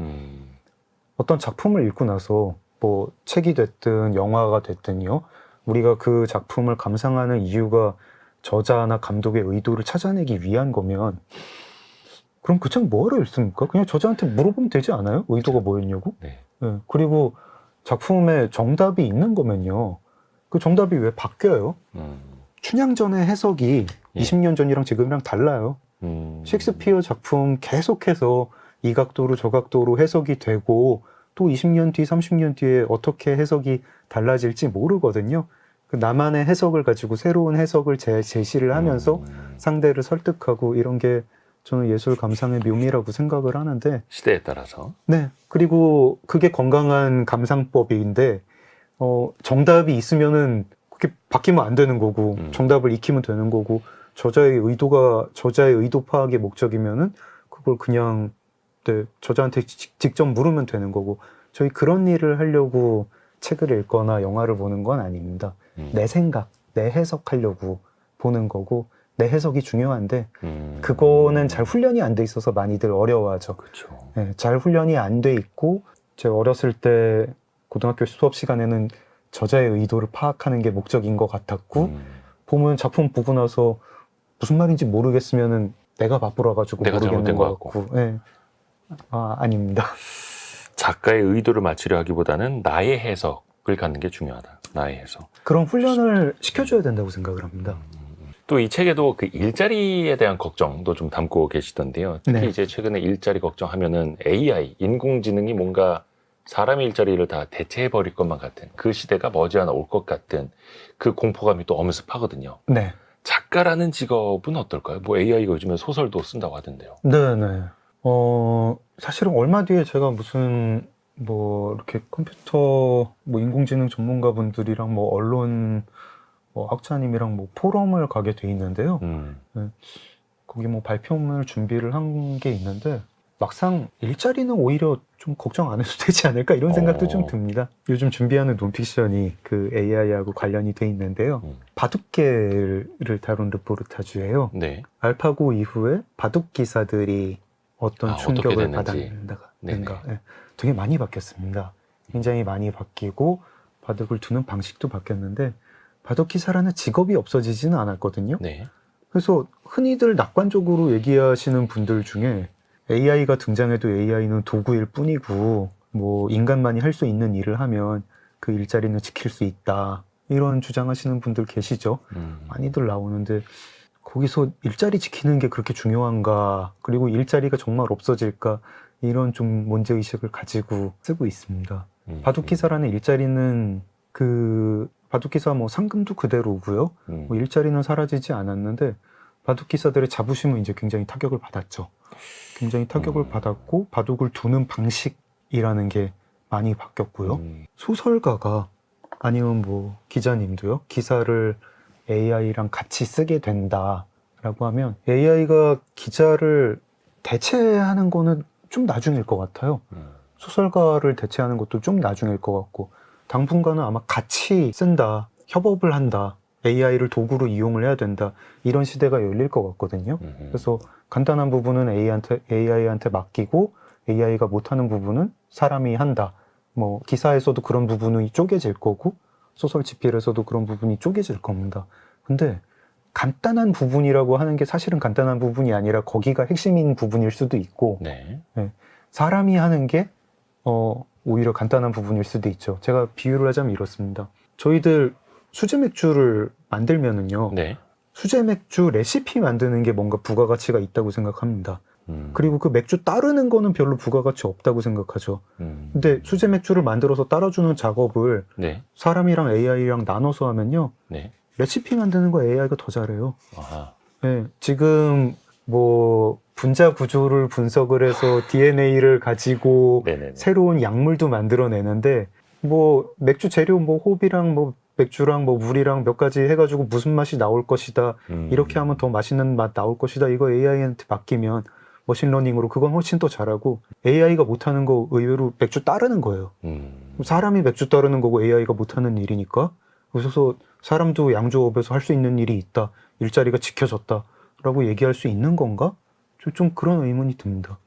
어떤 작품을 읽고 나서 뭐 책이 됐든 영화가 됐든요 우리가 그 작품을 감상하는 이유가 저자나 감독의 의도를 찾아내기 위한 거면 그럼 그 책 뭐하러 읽습니까? 그냥 저자한테 물어보면 되지 않아요? 의도가 뭐였냐고? 네. 네. 그리고 작품에 정답이 있는 거면요 그 정답이 왜 바뀌어요? 춘향전의 해석이 20년 전이랑 지금이랑 달라요. 셰익스피어 작품 계속해서 이 각도로 저 각도로 해석이 되고 또 20년 뒤, 30년 뒤에 어떻게 해석이 달라질지 모르거든요. 그 나만의 해석을 가지고 새로운 해석을 제시를 하면서 상대를 설득하고 이런 게 저는 예술 감상의 묘미라고 생각을 하는데 시대에 따라서 네. 그리고 그게 건강한 감상법인데 정답이 있으면은 그게 바뀌면 안 되는 거고 정답을 익히면 되는 거고 저자의 의도가 저자의 의도 파악의 목적이면은 그걸 그냥 네, 저자한테 직접 물으면 되는 거고 저희 그런 일을 하려고 책을 읽거나 영화를 보는 건 아닙니다. 내 생각, 내 해석하려고 보는 거고 내 해석이 중요한데 그거는 잘 훈련이 안 돼 있어서 많이들 어려워하죠. 그렇죠. 네, 잘 훈련이 안 돼 있고 제가 어렸을 때 고등학교 수업 시간에는 저자의 의도를 파악하는 게 목적인 것 같았고 보면 작품 보고 나서 무슨 말인지 모르겠으면은 내가 바쁘러가지고 내가 모르겠는 잘못된 것 것 같고 네. 아닙니다. 작가의 의도를 맞추려 하기보다는 나의 해석을 갖는 게 중요하다. 나의 해석. 그런 훈련을 시켜줘야 된다고 생각을 합니다. 또 이 책에도 그 일자리에 대한 걱정도 좀 담고 계시던데요. 특히 네. 이제 최근에 일자리 걱정하면은 AI, 인공지능이 뭔가 사람의 일자리를 다 대체해버릴 것만 같은 그 시대가 머지않아 올 것 같은 그 공포감이 또 엄습하거든요. 네. 작가라는 직업은 어떨까요? 뭐 AI가 요즘에 소설도 쓴다고 하던데요. 네네. 사실은 얼마 뒤에 제가 무슨 뭐 이렇게 컴퓨터 뭐 인공지능 전문가분들이랑 뭐 언론 뭐 학자님이랑 뭐 포럼을 가게 돼 있는데요. 네. 거기 뭐 발표물 준비를 한 게 있는데 막상 일자리는 오히려 좀 걱정 안 해도 되지 않을까 이런 생각도 좀 듭니다. 요즘 준비하는 논픽션이 그 AI하고 관련이 돼 있는데요. 바둑계를 다룬 르포르타주예요. 네. 알파고 이후에 바둑 기사들이 어떤 충격을 받았는가. 네. 되게 많이 바뀌었습니다. 굉장히 많이 바뀌고 바둑을 두는 방식도 바뀌었는데 바둑 기사라는 직업이 없어지지는 않았거든요. 네. 그래서 흔히들 낙관적으로 얘기하시는 분들 중에 AI가 등장해도 AI는 도구일 뿐이고 뭐 인간만이 할 수 있는 일을 하면 그 일자리는 지킬 수 있다. 이런 주장하시는 분들 계시죠. 많이들 나오는데 거기서 일자리 지키는 게 그렇게 중요한가 그리고 일자리가 정말 없어질까 이런 좀 문제의식을 가지고 쓰고 있습니다. 바둑기사라는 일자리는 그 바둑기사 뭐 상금도 그대로고요. 뭐 일자리는 사라지지 않았는데 바둑기사들의 자부심은 이제 굉장히 타격을 받았죠. 굉장히 타격을 받았고 바둑을 두는 방식이라는 게 많이 바뀌었고요. 소설가가 아니면 뭐 기자님도요. 기사를 AI랑 같이 쓰게 된다라고 하면 AI가 기자를 대체하는 거는 좀 나중일 것 같아요. 소설가를 대체하는 것도 좀 나중일 것 같고 당분간은 아마 같이 쓴다, 협업을 한다, AI를 도구로 이용을 해야 된다 이런 시대가 열릴 것 같거든요. 그래서 간단한 부분은 AI한테 맡기고 AI가 못하는 부분은 사람이 한다. 뭐 기사에서도 그런 부분이 쪼개질 거고 소설 집필에서도 그런 부분이 쪼개질 겁니다. 근데 간단한 부분이라고 하는 게 사실은 간단한 부분이 아니라 거기가 핵심인 부분일 수도 있고 네. 네, 사람이 하는 게 오히려 간단한 부분일 수도 있죠. 제가 비유를 하자면 이렇습니다. 저희들 수제 맥주를 만들면은요. 네. 수제 맥주 레시피 만드는 게 뭔가 부가가치가 있다고 생각합니다. 그리고 그 맥주 따르는 거는 별로 부가가치 없다고 생각하죠. 근데 수제 맥주를 만들어서 따라주는 작업을 네. 사람이랑 AI랑 나눠서 하면요. 네. 레시피 만드는 거 AI가 더 잘해요. 아하. 네, 지금 뭐 분자 구조를 분석을 해서 DNA를 가지고 네네네. 새로운 약물도 만들어내는데 뭐 맥주 재료 뭐 호비랑 뭐 맥주랑 뭐 물이랑 몇 가지 해가지고 무슨 맛이 나올 것이다. 이렇게 하면 더 맛있는 맛 나올 것이다. 이거 AI한테 맡기면 머신러닝으로 그건 훨씬 더 잘하고 AI가 못하는 거 의외로 맥주 따르는 거예요. 사람이 맥주 따르는 거고 AI가 못하는 일이니까. 그래서 사람도 양조업에서 할 수 있는 일이 있다. 일자리가 지켜졌다. 라고 얘기할 수 있는 건가? 좀 그런 의문이 듭니다.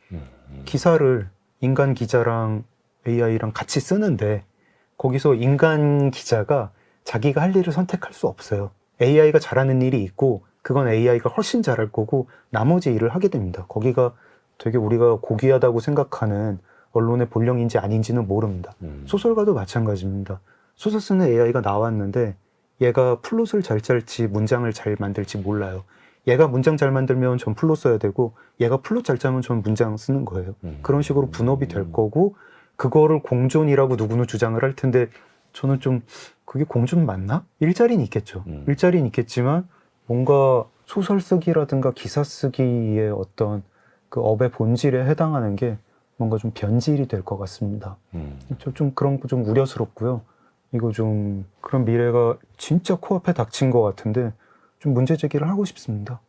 기사를 인간 기자랑 AI랑 같이 쓰는데 거기서 인간 기자가 자기가 할 일을 선택할 수 없어요. AI가 잘하는 일이 있고 그건 AI가 훨씬 잘할 거고 나머지 일을 하게 됩니다. 거기가 되게 우리가 고귀하다고 생각하는 언론의 본령인지 아닌지는 모릅니다. 소설가도 마찬가지입니다. 소설 쓰는 AI가 나왔는데 얘가 플롯을 잘 짤지 문장을 잘 만들지 몰라요. 얘가 문장 잘 만들면 전 플롯 써야 되고 얘가 플롯 잘 짜면 전 문장 쓰는 거예요. 그런 식으로 분업이 될 거고 그거를 공존이라고 누구는 주장을 할 텐데 저는 좀 그게 공존 맞나? 일자리는 있겠죠. 일자리는 있겠지만 뭔가 소설 쓰기라든가 기사 쓰기의 어떤 그 업의 본질에 해당하는 게 뭔가 좀 변질이 될 것 같습니다. 좀 그런 거 좀 우려스럽고요. 이거 좀 그런 미래가 진짜 코앞에 닥친 것 같은데 좀 문제 제기를 하고 싶습니다.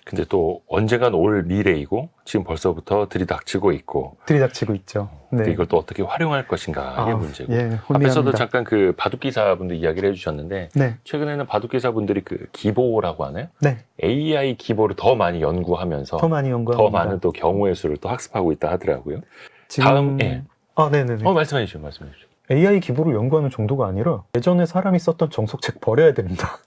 근데 또 언젠간 올 미래이고 지금 벌써부터 들이닥치고 있고 들이닥치고 있죠. 네. 이걸 또 어떻게 활용할 것인가 이게 문제고 예, 혼미합니다. 앞에서도 잠깐 그 바둑기사분들 이야기를 해주셨는데 네. 최근에는 바둑기사분들이 그 기보라고 하나요? 네. AI 기보를 더 많이 연구하면서 더 많이 연구합니다. 더 많은 또 경우의 수를 또 학습하고 있다 하더라고요. 지금 다음, 예. 네네네. 말씀해 주시죠, 말씀해 주시죠. AI 기보를 연구하는 정도가 아니라 예전에 사람이 썼던 정석책 버려야 됩니다.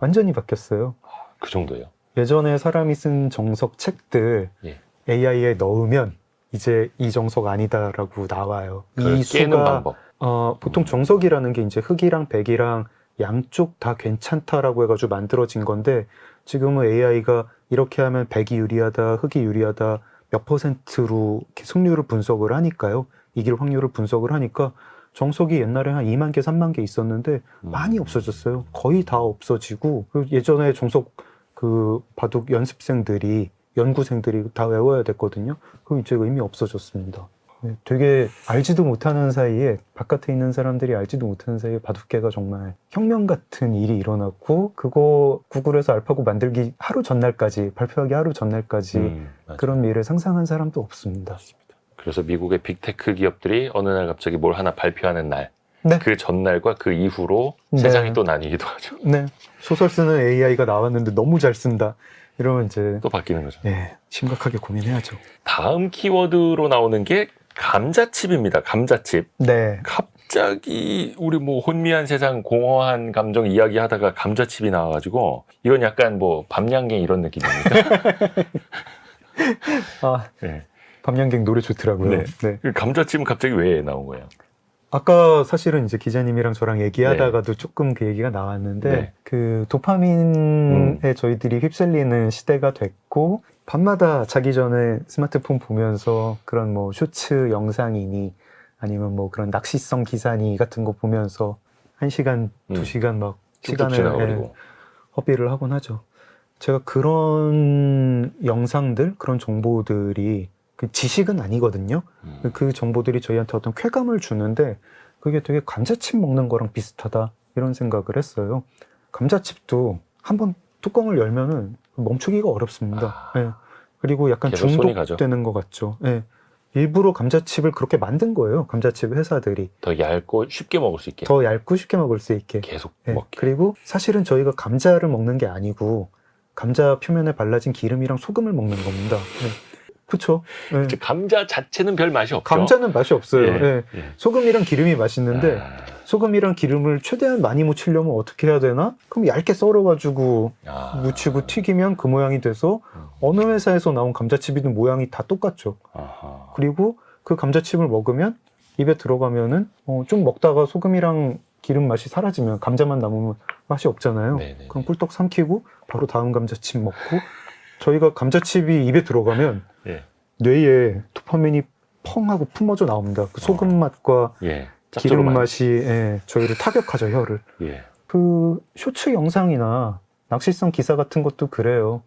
완전히 바뀌었어요. 그 정도요? 예전에 사람이 쓴 정석책들 예. AI에 넣으면 이제 이 정석 아니다라고 나와요. 이 깨는 수가 방법. 보통 정석이라는 게 이제 흑이랑 백이랑 양쪽 다 괜찮다라고 해가지고 만들어진 건데 지금은 AI가 이렇게 하면 백이 유리하다, 흑이 유리하다 몇 %로 이렇게 승률을 분석을 하니까요. 이길 확률을 분석을 하니까 정석이 옛날에 한 2만 개, 3만 개 있었는데 많이 없어졌어요. 거의 다 없어지고 예전에 정석 그 바둑 연습생들이 연구생들이 다 외워야 됐거든요. 그럼 이제 의미 없어졌습니다. 되게 알지도 못하는 사이에 바깥에 있는 사람들이 알지도 못하는 사이에 바둑계가 정말 혁명 같은 일이 일어났고 그거 구글에서 알파고 만들기 하루 전날까지 발표하기 하루 전날까지 그런 미래를 상상한 사람도 없습니다. 그래서 미국의 빅테크 기업들이 어느 날 갑자기 뭘 하나 발표하는 날 네. 그 전날과 그 이후로 네. 세상이 또 나뉘기도 하죠. 네. 소설 쓰는 AI가 나왔는데 너무 잘 쓴다. 이러면 이제 또 바뀌는 거죠. 네, 심각하게 고민해야죠. 다음 키워드로 나오는 게 감자칩입니다. 감자칩. 네. 갑자기 우리 뭐 혼미한 세상 공허한 감정 이야기하다가 감자칩이 나와가지고 이건 약간 뭐 밤양갱 이런 느낌입니까? 네. 밤양갱 노래 좋더라고요. 네. 네. 그 감자칩은 갑자기 왜 나온 거예요? 아까 사실은 이제 기자님이랑 저랑 얘기하다가도 조금 그 얘기가 나왔는데 그 도파민에 저희들이 휩쓸리는 시대가 됐고 밤마다 자기 전에 스마트폰 보면서 그런 뭐 쇼츠 영상이니 아니면 뭐 그런 낚시성 기사니 같은 거 보면서 1시간, 2시간 막 쭉쭉 시간을 지나가버리고. 허비를 하곤 하죠. 제가 그런 영상들, 그런 정보들이 그 지식은 아니거든요. 그 정보들이 저희한테 어떤 쾌감을 주는데 그게 되게 감자칩 먹는 거랑 비슷하다 이런 생각을 했어요. 감자칩도 한번 뚜껑을 열면은 멈추기가 어렵습니다. 예. 그리고 약간 계속 손이 중독되는 것 같죠. 예. 일부러 감자칩을 그렇게 만든 거예요. 감자칩 회사들이. 더 얇고 쉽게 먹을 수 있게. 더 얇고 쉽게 먹을 수 있게. 계속 예. 먹게. 그리고 사실은 저희가 감자를 먹는 게 아니고 감자 표면에 발라진 기름이랑 소금을 먹는 겁니다. 예. 그렇죠. 예. 즉, 감자 자체는 별 맛이 없죠. 감자는 맛이 없어요. 예, 예. 예. 소금이랑 기름이 맛있는데 아, 소금이랑 기름을 최대한 많이 묻히려면 어떻게 해야 되나? 그럼 얇게 썰어가지고 묻히고 튀기면 그 모양이 돼서 어느 회사에서 나온 감자칩이든 모양이 다 똑같죠. 아하. 그리고 그 감자칩을 먹으면 입에 들어가면은 좀 먹다가 소금이랑 기름 맛이 사라지면 감자만 남으면 맛이 없잖아요. 네네네. 그럼 꿀떡 삼키고 바로 다음 감자칩 먹고 저희가 감자칩이 입에 들어가면 예. 뇌에 도파민이 펑 하고 품어져 나옵니다. 그 소금 맛과 예. 기름 짭조름한. 맛이 저희를 타격하죠, 혀를. 예. 그 쇼츠 영상이나 낚시성 기사 같은 것도 그래요.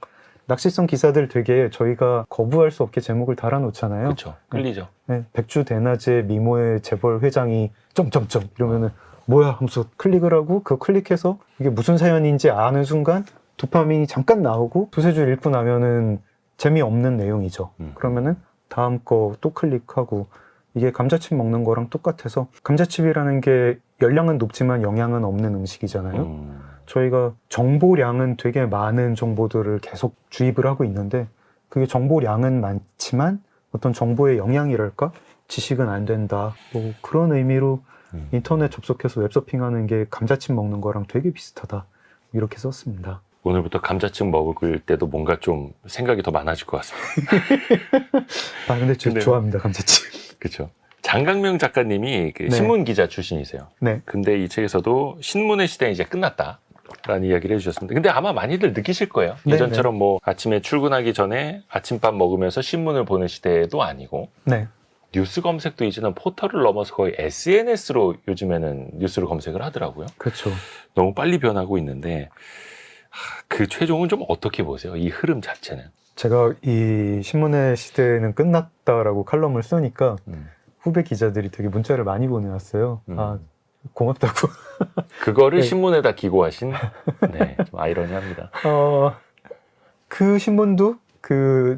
낚시성 기사들 되게 저희가 거부할 수 없게 제목을 달아놓잖아요. 그렇죠. 끌리죠. 네, 백주 대낮에 미모의 재벌 회장이 점점점 이러면은 뭐야 하면서 클릭을 하고 그 클릭해서 이게 무슨 사연인지 아는 순간 도파민이 잠깐 나오고 두세 줄 읽고 나면은 재미없는 내용이죠. 그러면은 다음 거 또 클릭하고 이게 감자칩 먹는 거랑 똑같아서 감자칩이라는 게 열량은 높지만 영양은 없는 음식이잖아요. 저희가 정보량은 되게 많은 정보들을 계속 주입을 하고 있는데 그게 정보량은 많지만 어떤 정보의 영양이랄까? 지식은 안 된다. 뭐 그런 의미로 인터넷 접속해서 웹서핑하는 게 감자칩 먹는 거랑 되게 비슷하다. 이렇게 썼습니다. 오늘부터 감자칩 먹을 때도 뭔가 좀 생각이 더 많아질 것 같습니다. 아 근데 저 근데- 좋아합니다 감자칩. 그렇죠. 장강명 작가님이 그 네. 신문 기자 출신이세요. 네. 근데 이 책에서도 신문의 시대는 이제 끝났다라는 이야기를 해주셨습니다. 근데 아마 많이들 느끼실 거예요. 네, 예전처럼 뭐 아침에 출근하기 전에 아침밥 먹으면서 신문을 보는 시대도 아니고 네. 뉴스 검색도 이제는 포털을 넘어서 거의 SNS로 요즘에는 뉴스를 검색을 하더라고요. 그렇죠. 너무 빨리 변하고 있는데 그 최종은 좀 어떻게 보세요? 이 흐름 자체는. 제가 이 신문의 시대는 끝났다라고 칼럼을 쓰니까 후배 기자들이 되게 문자를 많이 보내왔어요. 아 고맙다고. 그거를 네. 신문에다 기고하신 네, 좀 아이러니합니다. 그 신문도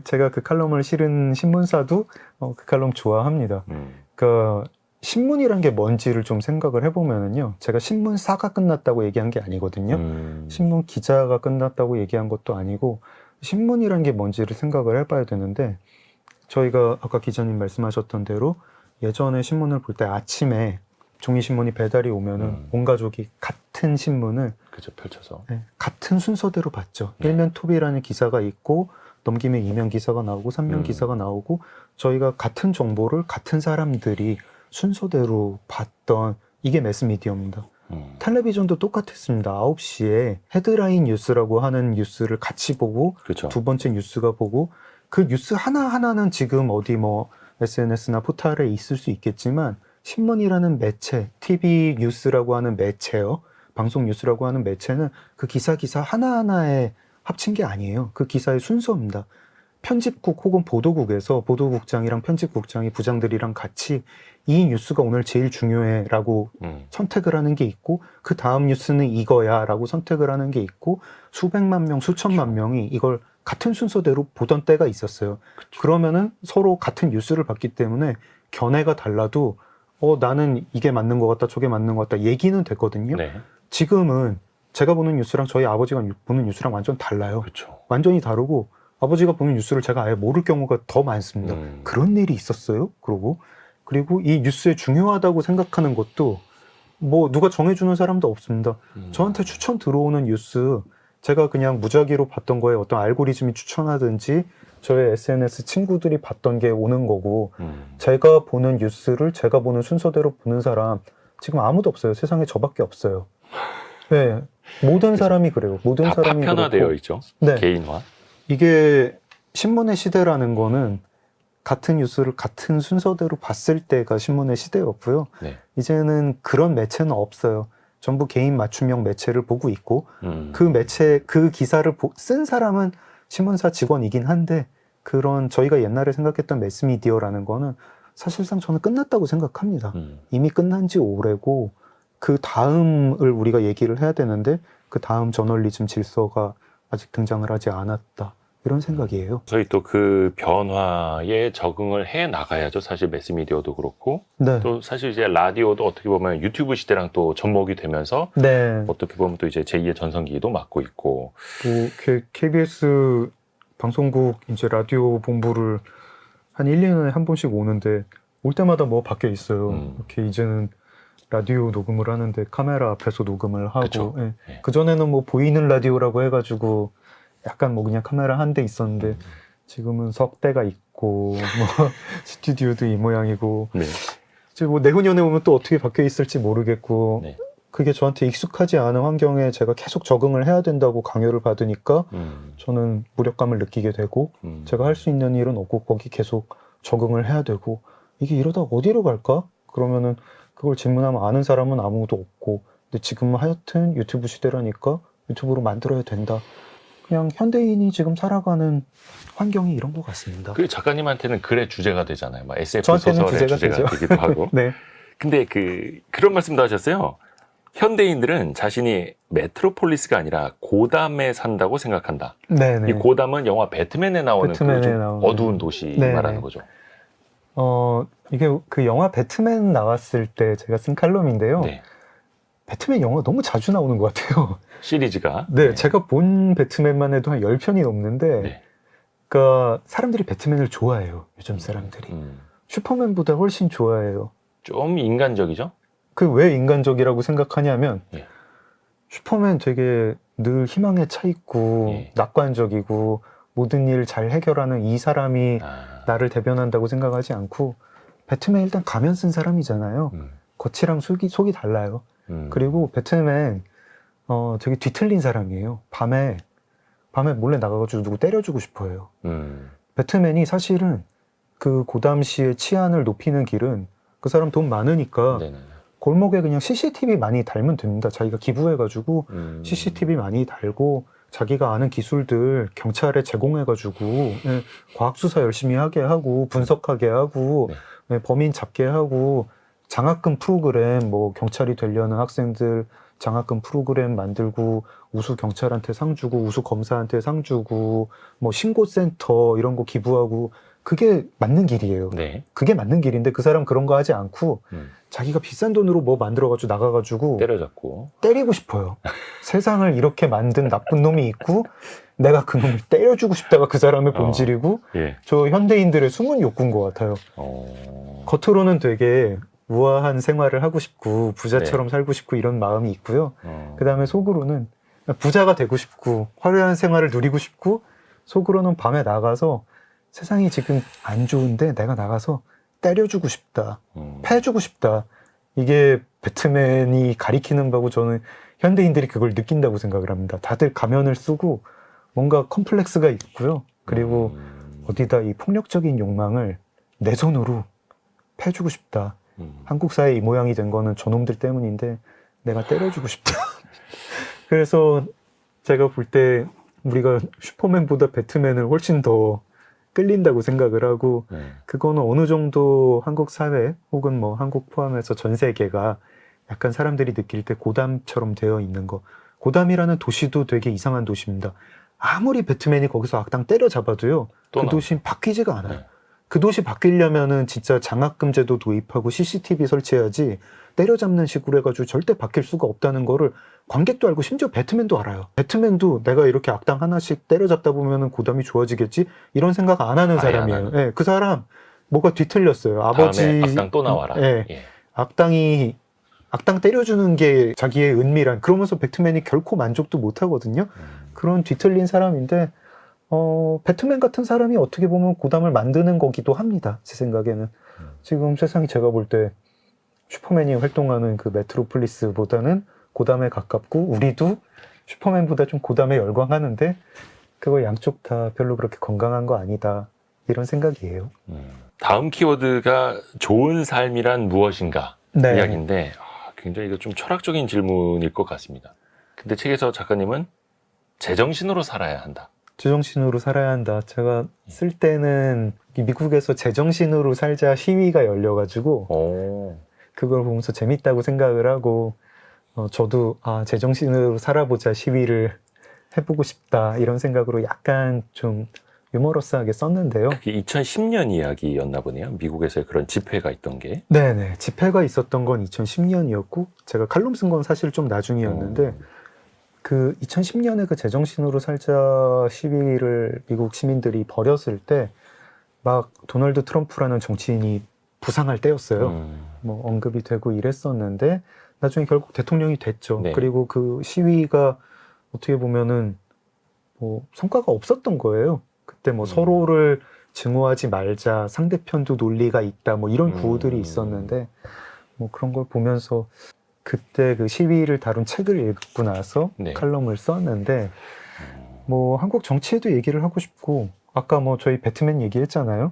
제가 그 칼럼을 실은 신문사도 그 칼럼 좋아합니다. 그러니까 신문이란 게 뭔지를 좀 생각을 해보면은요. 제가 신문사가 끝났다고 얘기한 게 아니거든요. 신문 기자가 끝났다고 얘기한 것도 아니고 신문이란 게 뭔지를 생각을 해봐야 되는데 저희가 아까 기자님 말씀하셨던 대로 예전에 신문을 볼 때 아침에 종이신문이 배달이 오면은 온 가족이 같은 신문을 그죠, 펼쳐서. 같은 순서대로 봤죠. 네. 일면 톱이라는 기사가 있고 넘기면 이면 기사가 나오고 삼면 기사가 나오고 저희가 같은 정보를 같은 사람들이 순서대로 봤던 이게 매스미디어입니다. 텔레비전도 똑같았습니다. 9시에 헤드라인 뉴스라고 하는 뉴스를 같이 보고 그렇죠. 두 번째 뉴스가 보고 그 뉴스 하나하나는 지금 어디 뭐 SNS나 포털에 있을 수 있겠지만 신문이라는 매체, TV 뉴스라고 하는 매체요. 방송 뉴스라고 하는 매체는 그 기사 하나하나에 합친 게 아니에요. 그 기사의 순서입니다. 편집국 혹은 보도국에서 보도국장이랑 편집국장이 부장들이랑 같이 이 뉴스가 오늘 제일 중요해 라고 선택을 하는 게 있고 그 다음 뉴스는 이거야 라고 선택을 하는 게 있고 수백만 명, 수천만 명이 이걸 같은 순서대로 보던 때가 있었어요. 그러면은 서로 같은 뉴스를 봤기 때문에 견해가 달라도 나는 이게 맞는 것 같다 저게 맞는 것 같다 얘기는 됐거든요. 네. 지금은 제가 보는 뉴스랑 저희 아버지가 보는 뉴스랑 완전 달라요. 그렇죠. 완전히 다르고 아버지가 보는 뉴스를 제가 아예 모를 경우가 더 많습니다. 그런 일이 있었어요. 그리고 이 뉴스에 중요하다고 생각하는 것도 뭐 누가 정해주는 사람도 없습니다. 저한테 추천 들어오는 뉴스 제가 그냥 무작위로 봤던 거에 어떤 알고리즘이 추천하든지 저의 SNS 친구들이 봤던 게 오는 거고 제가 보는 뉴스를 제가 보는 순서대로 보는 사람 지금 아무도 없어요. 세상에 저밖에 없어요. 네, 모든 사람이 그래요. 모든 다 사람이 파편화되어 그렇고. 있죠. 네. 개인화. 이게 신문의 시대라는 거는 같은 뉴스를 같은 순서대로 봤을 때가 신문의 시대였고요. 네. 이제는 그런 매체는 없어요. 전부 개인 맞춤형 매체를 보고 있고 그 매체 그 기사를 쓴 사람은 신문사 직원이긴 한데 그런 저희가 옛날에 생각했던 매스미디어라는 거는 사실상 저는 끝났다고 생각합니다. 이미 끝난 지 오래고 그 다음을 우리가 얘기를 해야 되는데 그 다음 저널리즘 질서가 아직 등장을 하지 않았다. 이런 생각이에요. 저희 또 그 변화에 적응을 해 나가야죠. 사실 매스미디어도 그렇고 네. 또 사실 이제 라디오도 어떻게 보면 유튜브 시대랑 또 접목이 되면서 네. 어떻게 보면 또 이제 제2의 전성기도 맞고 있고 뭐 KBS 방송국 이제 라디오 본부를 한 1, 2년에 한 번씩 오는데 올 때마다 뭐 바뀌어 있어요. 이렇게 이제는 라디오 녹음을 하는데 카메라 앞에서 녹음을 하고 예. 네. 그전에는 뭐 보이는 라디오라고 해가지고 약간 뭐 그냥 카메라 한 대 있었는데 지금은 석대가 있고 뭐 스튜디오도 이 모양이고 네. 이제 뭐 내후년에 오면 또 어떻게 바뀌어 있을지 모르겠고 네. 그게 저한테 익숙하지 않은 환경에 제가 계속 적응을 해야 된다고 강요를 받으니까 저는 무력감을 느끼게 되고 제가 할 수 있는 일은 없고 거기 계속 적응을 해야 되고 이게 이러다 어디로 갈까? 그러면은 그걸 질문하면 아는 사람은 아무도 없고 근데 지금은 하여튼 유튜브 시대라니까 유튜브로 만들어야 된다. 그냥 현대인이 지금 살아가는 환경이 이런 것 같습니다. 그 작가님한테는 글의 주제가 되잖아요. 막 SF 저한테는 소설의 주제가 되죠. 되기도 하고. 네. 근데 그런 말씀도 하셨어요. 현대인들은 자신이 메트로폴리스가 아니라 고담에 산다고 생각한다. 네네. 이 고담은 영화 배트맨에 나오는 배트맨에 그 나오는 어두운 도시 네네. 말하는 거죠. 이게 그 영화 배트맨 나왔을 때 제가 쓴 칼럼인데요. 네. 배트맨 영화 너무 자주 나오는 것 같아요. 시리즈가. 네, 제가 본 배트맨만 해도 한 10편이 넘는데, 네. 그러니까 사람들이 배트맨을 좋아해요. 요즘 사람들이. 슈퍼맨보다 훨씬 좋아해요. 좀 인간적이죠? 그 왜 인간적이라고 생각하냐면, 예. 슈퍼맨 되게 늘 희망에 차 있고, 예. 낙관적이고, 모든 일 잘 해결하는 이 사람이 나를 대변한다고 생각하지 않고, 배트맨 일단 가면 쓴 사람이잖아요. 겉이랑 속이 달라요. 그리고 배트맨 되게 뒤틀린 사람이에요. 밤에 몰래 나가가지고 누구 때려주고 싶어해요. 배트맨이 사실은 그 고담시의 치안을 높이는 길은 그 사람 돈 많으니까 네네. 골목에 그냥 CCTV 많이 달면 됩니다. 자기가 기부해가지고 CCTV 많이 달고 자기가 아는 기술들 경찰에 제공해가지고 예, 과학수사 열심히 하게 하고 분석하게 하고 예, 범인 잡게 하고 장학금 프로그램 뭐 경찰이 되려는 학생들 장학금 프로그램 만들고 우수 경찰한테 상 주고 우수 검사한테 상 주고 뭐 신고센터 이런 거 기부하고 그게 맞는 길이에요. 네. 그게 맞는 길인데 그 사람 그런 거 하지 않고 자기가 비싼 돈으로 뭐 만들어가지고 나가가지고 때려잡고 때리고 싶어요. 세상을 이렇게 만든 나쁜 놈이 있고 내가 그 놈을 때려주고 싶다가 그 사람의 본질이고 예. 저 현대인들의 숨은 욕구인 것 같아요. 겉으로는 되게 우아한 생활을 하고 싶고 부자처럼 살고 싶고 이런 마음이 있고요. 그 다음에 속으로는 부자가 되고 싶고 화려한 생활을 누리고 싶고 속으로는 밤에 나가서 세상이 지금 안 좋은데 내가 나가서 때려주고 싶다. 패주고 싶다. 이게 배트맨이 가리키는 바고 저는 현대인들이 그걸 느낀다고 생각을 합니다. 다들 가면을 쓰고 뭔가 컴플렉스가 있고요. 그리고 어디다 이 폭력적인 욕망을 내 손으로 패주고 싶다. 한국 사회 이 모양이 된 거는 저놈들 때문인데 내가 때려주고 싶다. 그래서 제가 볼 때 우리가 슈퍼맨보다 배트맨을 훨씬 더 끌린다고 생각을 하고 그거는 어느 정도 한국 사회 혹은 뭐 한국 포함해서 전 세계가 약간 사람들이 느낄 때 고담처럼 되어 있는 거. 고담이라는 도시도 되게 이상한 도시입니다. 아무리 배트맨이 거기서 악당 때려잡아도요. 그 도시는 바뀌지가 않아요. 그 도시 바뀌려면은 진짜 장학금 제도 도입하고 CCTV 설치해야지 때려잡는 식으로 해가지고 절대 바뀔 수가 없다는 거를 관객도 알고 심지어 배트맨도 알아요. 배트맨도 내가 이렇게 악당 하나씩 때려잡다 보면은 고담이 좋아지겠지 이런 생각 안 하는 사람이에요. 예, 그 사람 뭐가 뒤틀렸어요. 아버지 악당 또 나와라. 예, 악당 때려주는 게 자기의 은밀한 그러면서 배트맨이 결코 만족도 못 하거든요. 그런 뒤틀린 사람인데 배트맨 같은 사람이 어떻게 보면 고담을 만드는 거기도 합니다. 제 생각에는. 지금 세상이 제가 볼 때 슈퍼맨이 활동하는 그 메트로폴리스보다는 고담에 가깝고 우리도 슈퍼맨보다 좀 고담에 열광하는데 그거 양쪽 다 별로 그렇게 건강한 거 아니다. 이런 생각이에요. 다음 키워드가 좋은 삶이란 무엇인가 네. 이야기인데 굉장히 이거 좀 철학적인 질문일 것 같습니다. 근데 책에서 작가님은 제정신으로 살아야 한다. 제정신으로 살아야 한다. 제가 쓸 때는 미국에서 제정신으로 살자 시위가 열려가지고 그걸 보면서 재밌다고 생각을 하고 저도 제정신으로 살아보자 시위를 해보고 싶다 이런 생각으로 약간 좀 유머러스하게 썼는데요. 그게 2010년 이야기였나 보네요. 미국에서의 그런 집회가 있던 게. 네네. 집회가 있었던 건 2010년이었고 제가 칼럼 쓴 건 사실 좀 나중이었는데 그 2010년에 그 제정신으로 살자 시위를 미국 시민들이 벌였을 때 막 도널드 트럼프라는 정치인이 부상할 때였어요. 뭐 언급이 되고 이랬었는데 나중에 결국 대통령이 됐죠. 네. 그리고 그 시위가 어떻게 보면은 뭐 성과가 없었던 거예요. 그때 뭐 서로를 증오하지 말자, 상대편도 논리가 있다, 뭐 이런 구호들이 있었는데 뭐 그런 걸 보면서 그때 그 시위를 다룬 책을 읽고 나서 네. 칼럼을 썼는데 뭐 한국 정치에도 얘기를 하고 싶고 아까 뭐 저희 배트맨 얘기했잖아요.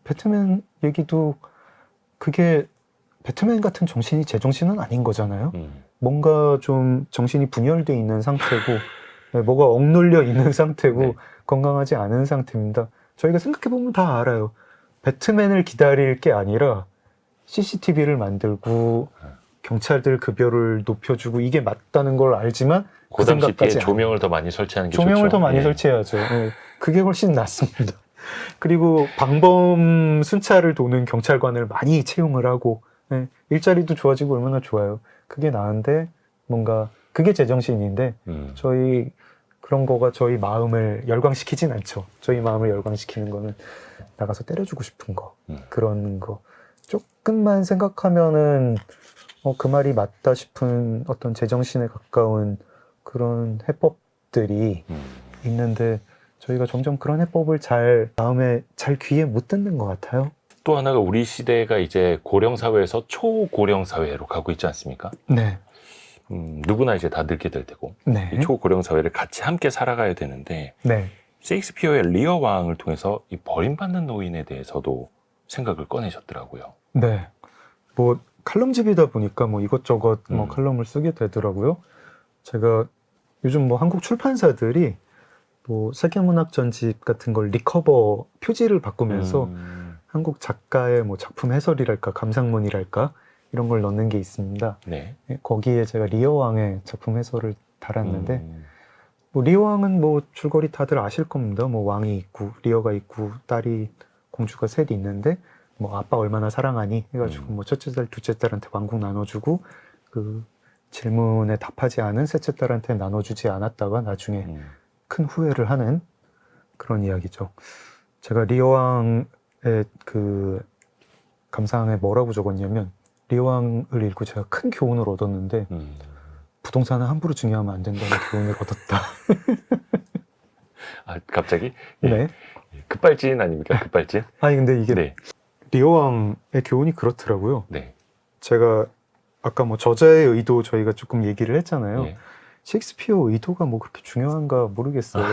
배트맨 얘기도 그게 배트맨 같은 정신이 제정신은 아닌 거잖아요. 뭔가 좀 정신이 분열돼 있는 상태고 뭐가 억눌려 있는 상태고 네. 건강하지 않은 상태입니다. 저희가 생각해보면 다 알아요. 배트맨을 기다릴 게 아니라 CCTV를 만들고 경찰들 급여를 높여주고 이게 맞다는 걸 알지만 그 고담 시티에 생각까지 조명을 더 많이 설치하는 게 조명을 좋죠. 더 많이 예. 설치해야죠. 예. 그게 훨씬 낫습니다. 그리고 방범 순찰을 도는 경찰관을 많이 채용을 하고 일자리도 좋아지고 얼마나 좋아요. 그게 나은데 뭔가 그게 제정신인데 저희 그런 거가 저희 마음을 열광시키진 않죠. 저희 마음을 열광시키는 거는 나가서 때려주고 싶은 거 그런 거 조금만 생각하면은 그 말이 맞다 싶은 어떤 제정신에 가까운 그런 해법들이 있는데 저희가 점점 그런 해법을 마음에 잘 귀에 못 듣는 것 같아요. 또 하나가 우리 시대가 이제 고령 사회에서 초고령 사회로 가고 있지 않습니까? 네. 누구나 이제 다 늙게 될 테고 네. 이 초고령 사회를 같이 함께 살아가야 되는데 네. 셰익스피어의 리어 왕을 통해서 이 버림받는 노인에 대해서도 생각을 꺼내셨더라고요. 네. 뭐 칼럼집이다 보니까 뭐 이것저것 뭐 음. 칼럼을 쓰게 되더라고요. 제가 요즘 뭐 한국 출판사들이 뭐 세계문학 전집 같은 걸 리커버 표지를 바꾸면서 한국 작가의 뭐 작품 해설이랄까 감상문이랄까 이런 걸 넣는 게 있습니다. 네. 거기에 제가 리어 왕의 작품 해설을 달았는데 뭐 리어 왕은 뭐 줄거리 다들 아실 겁니다. 뭐 왕이 있고 리어가 있고 딸이 공주가 셋 있는데 뭐 아빠 얼마나 사랑하니 해가지고 뭐 첫째 딸 둘째 딸한테 왕국 나눠주고 그 질문에 답하지 않은 셋째 딸한테 나눠주지 않았다가 나중에 큰 후회를 하는 그런 이야기죠. 제가 리어 왕의 그 감상에 뭐라고 적었냐면 리어 왕을 읽고 제가 큰 교훈을 얻었는데 부동산은 함부로 중요하면 안 된다는 교훈을 얻었다. 아, 갑자기? 네. 급발진 아닙니까? 급발진? 아니 근데 이게 네. 리어 왕의 교훈이 그렇더라고요. 네. 제가 아까 뭐 저자의 의도 저희가 조금 얘기를 했잖아요. 네. 셰익스피어 의도가 뭐 그렇게 중요한가 모르겠어요.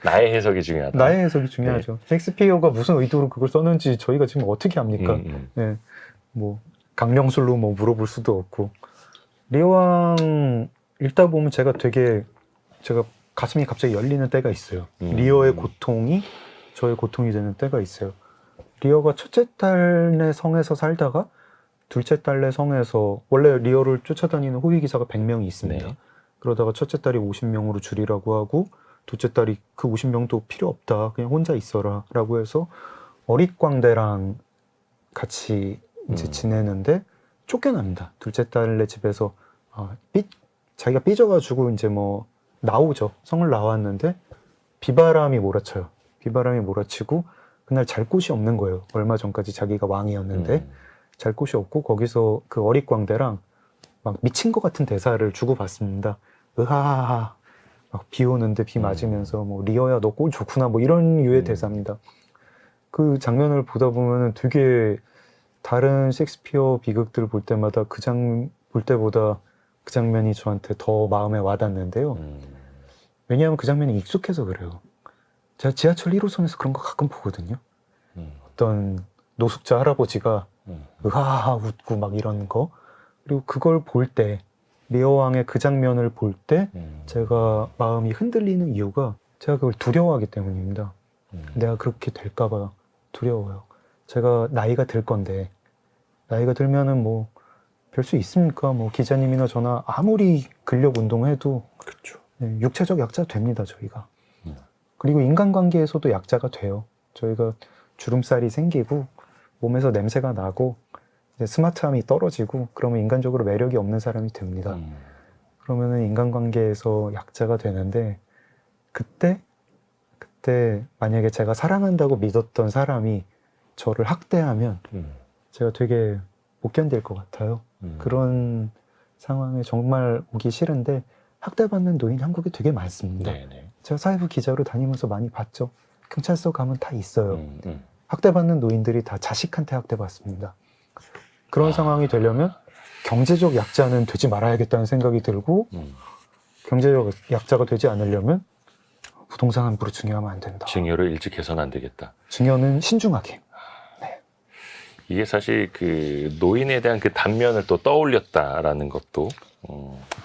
나의 해석이 중요하다. 나의 해석이 중요하죠. 셰익스피어가 무슨 의도로 그걸 썼는지 저희가 지금 어떻게 합니까? 네. 뭐 강령술로 뭐 물어볼 수도 없고. 리어 왕 읽다 보면 제가 가슴이 갑자기 열리는 때가 있어요. 리어의 고통이 저의 고통이 되는 때가 있어요. 리어가 첫째 딸네 성에서 살다가 둘째 딸네 성에서 원래 리어를 쫓아다니는 호위 기사가 100명이 있습니다. 네. 그러다가 첫째 딸이 50명으로 줄이라고 하고 둘째 딸이 그 50명도 필요 없다. 그냥 혼자 있어라 라고 해서 어릿광대랑 같이 이제 지내는데 쫓겨납니다. 둘째 딸네 집에서 자기가 삐져가지고 이제 뭐 나오죠. 성을 나왔는데 비바람이 몰아쳐요. 비바람이 몰아치고 그날 잘 곳이 없는 거예요. 얼마 전까지 자기가 왕이었는데 잘 곳이 없고 거기서 그 어릿광대랑 막 미친 것 같은 대사를 주고받습니다. 으하하하 막 비 오는데 비 맞으면서 뭐 리어야 너 꼴 좋구나 뭐 이런 유의 대사입니다. 그 장면을 보다 보면은 되게 다른 셰익스피어 비극들 볼 때마다 볼 때보다 그 장면이 저한테 더 마음에 와닿는데요. 왜냐하면 그 장면이 익숙해서 그래요. 제가 지하철 1호선에서 그런 거 가끔 보거든요. 어떤 노숙자 할아버지가 으하하 웃고 막 이런 거 그리고 그걸 볼 때, 리어왕의 그 장면을 볼 때 제가 마음이 흔들리는 이유가 제가 그걸 두려워하기 때문입니다. 내가 그렇게 될까봐 두려워요. 제가 나이가 들 건데, 나이가 들면은 뭐 별 수 있습니까? 뭐 기자님이나 저나 아무리 근력 운동해도 그렇죠. 육체적 약자 됩니다, 저희가. 그리고 인간관계에서도 약자가 돼요. 저희가 주름살이 생기고 몸에서 냄새가 나고 이제 스마트함이 떨어지고 그러면 인간적으로 매력이 없는 사람이 됩니다. 그러면은 인간관계에서 약자가 되는데 그때 만약에 제가 사랑한다고 믿었던 사람이 저를 학대하면 제가 되게 못 견딜 것 같아요. 그런 상황에 정말 오기 싫은데 학대받는 노인 한국에 되게 많습니다. 네네. 제가 사회부 기자로 다니면서 많이 봤죠. 경찰서 가면 다 있어요. 학대받는 노인들이 다 자식한테 학대받습니다. 그런 상황이 되려면 경제적 약자는 되지 말아야겠다는 생각이 들고 경제적 약자가 되지 않으려면 부동산 함부로 증여하면 안 된다. 증여를 일찍 해서는 안 되겠다. 증여는 신중하게. 이게 사실 그 노인에 대한 그 단면을 또 떠올렸다라는 것도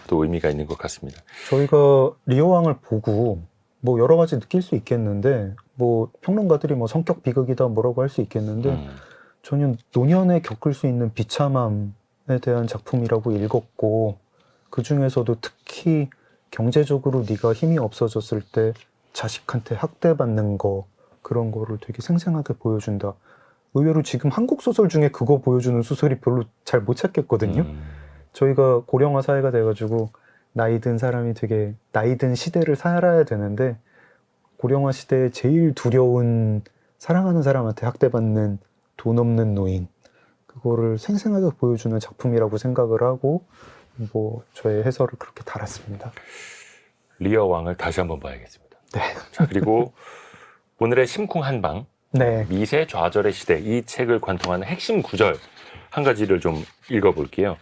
또 의미가 있는 것 같습니다. 저희가 리어왕을 보고 뭐 여러 가지 느낄 수 있겠는데 뭐 평론가들이 뭐 성격 비극이다 뭐라고 할 수 있겠는데 저는 노년에 겪을 수 있는 비참함에 대한 작품이라고 읽었고 그 중에서도 특히 경제적으로 네가 힘이 없어졌을 때 자식한테 학대받는 거 그런 거를 되게 생생하게 보여준다. 의외로 지금 한국 소설 중에 그거 보여주는 소설이 별로 잘 못 찾겠거든요. 저희가 고령화 사회가 돼가지고 나이 든 사람이 되게 나이 든 시대를 살아야 되는데 고령화 시대에 제일 두려운 사랑하는 사람한테 학대받는 돈 없는 노인 그거를 생생하게 보여주는 작품이라고 생각을 하고 뭐 저의 해설을 그렇게 달았습니다. 리어왕을 다시 한번 봐야겠습니다. 네. 자, 그리고 오늘의 심쿵 한방 네. 미세 좌절의 시대 이 책을 관통하는 핵심 구절 한 가지를 좀 읽어볼게요.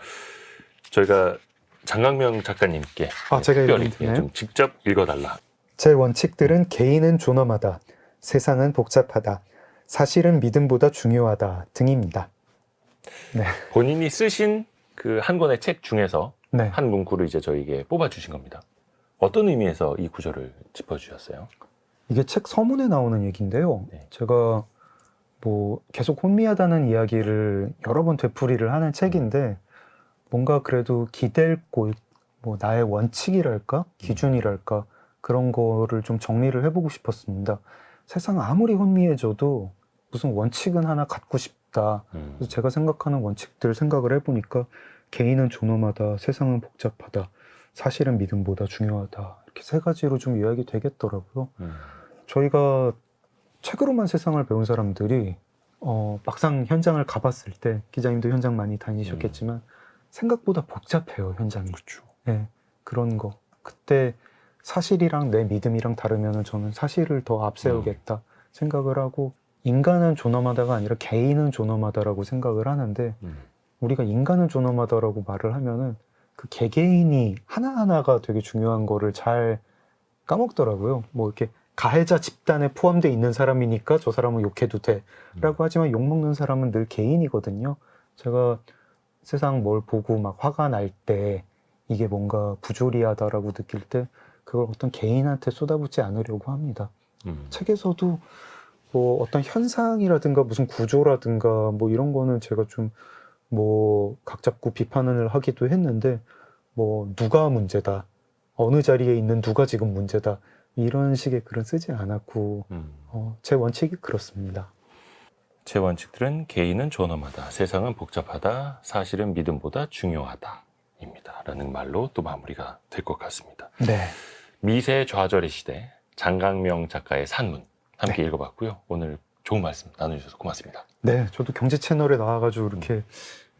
저희가 장강명 작가님께 제가 특별히 읽어드리나요? 좀 직접 읽어달라. 제 원칙들은 개인은 존엄하다. 세상은 복잡하다. 사실은 믿음보다 중요하다 등입니다. 네. 본인이 쓰신 그 한 권의 책 중에서 네. 한 문구를 이제 저에게 뽑아주신 겁니다. 어떤 의미에서 이 구절을 짚어주셨어요? 이게 책 서문에 나오는 얘기인데요. 네. 제가 뭐 계속 혼미하다는 이야기를 여러 번 되풀이를 하는 책인데 뭔가 그래도 기댈 곳, 뭐 나의 원칙이랄까, 기준이랄까 그런 거를 좀 정리를 해보고 싶었습니다. 세상 아무리 혼미해져도 무슨 원칙은 하나 갖고 싶다. 그래서 제가 생각하는 원칙들 생각을 해보니까 개인은 존엄하다, 세상은 복잡하다, 사실은 믿음보다 중요하다. 이렇게 세 가지로 좀 요약이 되겠더라고요. 저희가 책으로만 세상을 배운 사람들이 막상 현장을 가봤을 때 기자님도 현장 많이 다니셨겠지만 생각보다 복잡해요, 현장이. 그렇죠. 네, 그런 거. 그때 사실이랑 내 믿음이랑 다르면 저는 사실을 더 앞세우겠다 생각을 하고 인간은 존엄하다가 아니라 개인은 존엄하다라고 생각을 하는데 우리가 인간은 존엄하다라고 말을 하면은 그 개개인이 하나하나가 되게 중요한 거를 잘 까먹더라고요. 뭐 이렇게 가해자 집단에 포함되어 있는 사람이니까 저 사람은 욕해도 돼 라고 하지만 욕먹는 사람은 늘 개인이거든요. 제가 세상 뭘 보고 막 화가 날 때 이게 뭔가 부조리하다라고 느낄 때 그걸 어떤 개인한테 쏟아붓지 않으려고 합니다. 책에서도 뭐 어떤 현상이라든가 무슨 구조라든가 뭐 이런 거는 제가 좀 뭐 각 잡고 비판을 하기도 했는데 뭐 누가 문제다, 어느 자리에 있는 누가 지금 문제다 이런 식의 글은 쓰지 않았고 제 원칙이 그렇습니다. 제 원칙들은 개인은 존엄하다, 세상은 복잡하다, 사실은 믿음보다 중요하다 입니다. 라는 말로 또 마무리가 될 것 같습니다. 네. 미세 좌절의 시대 장강명 작가의 산문 함께 읽어봤고요. 오늘 좋은 말씀 나눠주셔서 고맙습니다. 네, 저도 경제 채널에 나와가지고 이렇게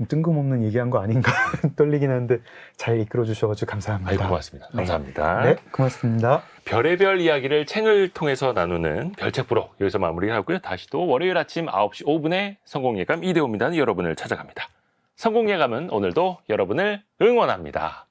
뜬금없는 얘기한 거 아닌가 떨리긴 한데 잘 이끌어 주셔가지고 감사합니다. 아이고, 고맙습니다. 감사합니다. 네, 고맙습니다. 별의별 이야기를 책을 통해서 나누는 별책 부록 여기서 마무리하고요. 다시 또 월요일 아침 9시 5분에 성공예감 이대호입니다. 여러분을 찾아갑니다. 성공예감은 오늘도 여러분을 응원합니다.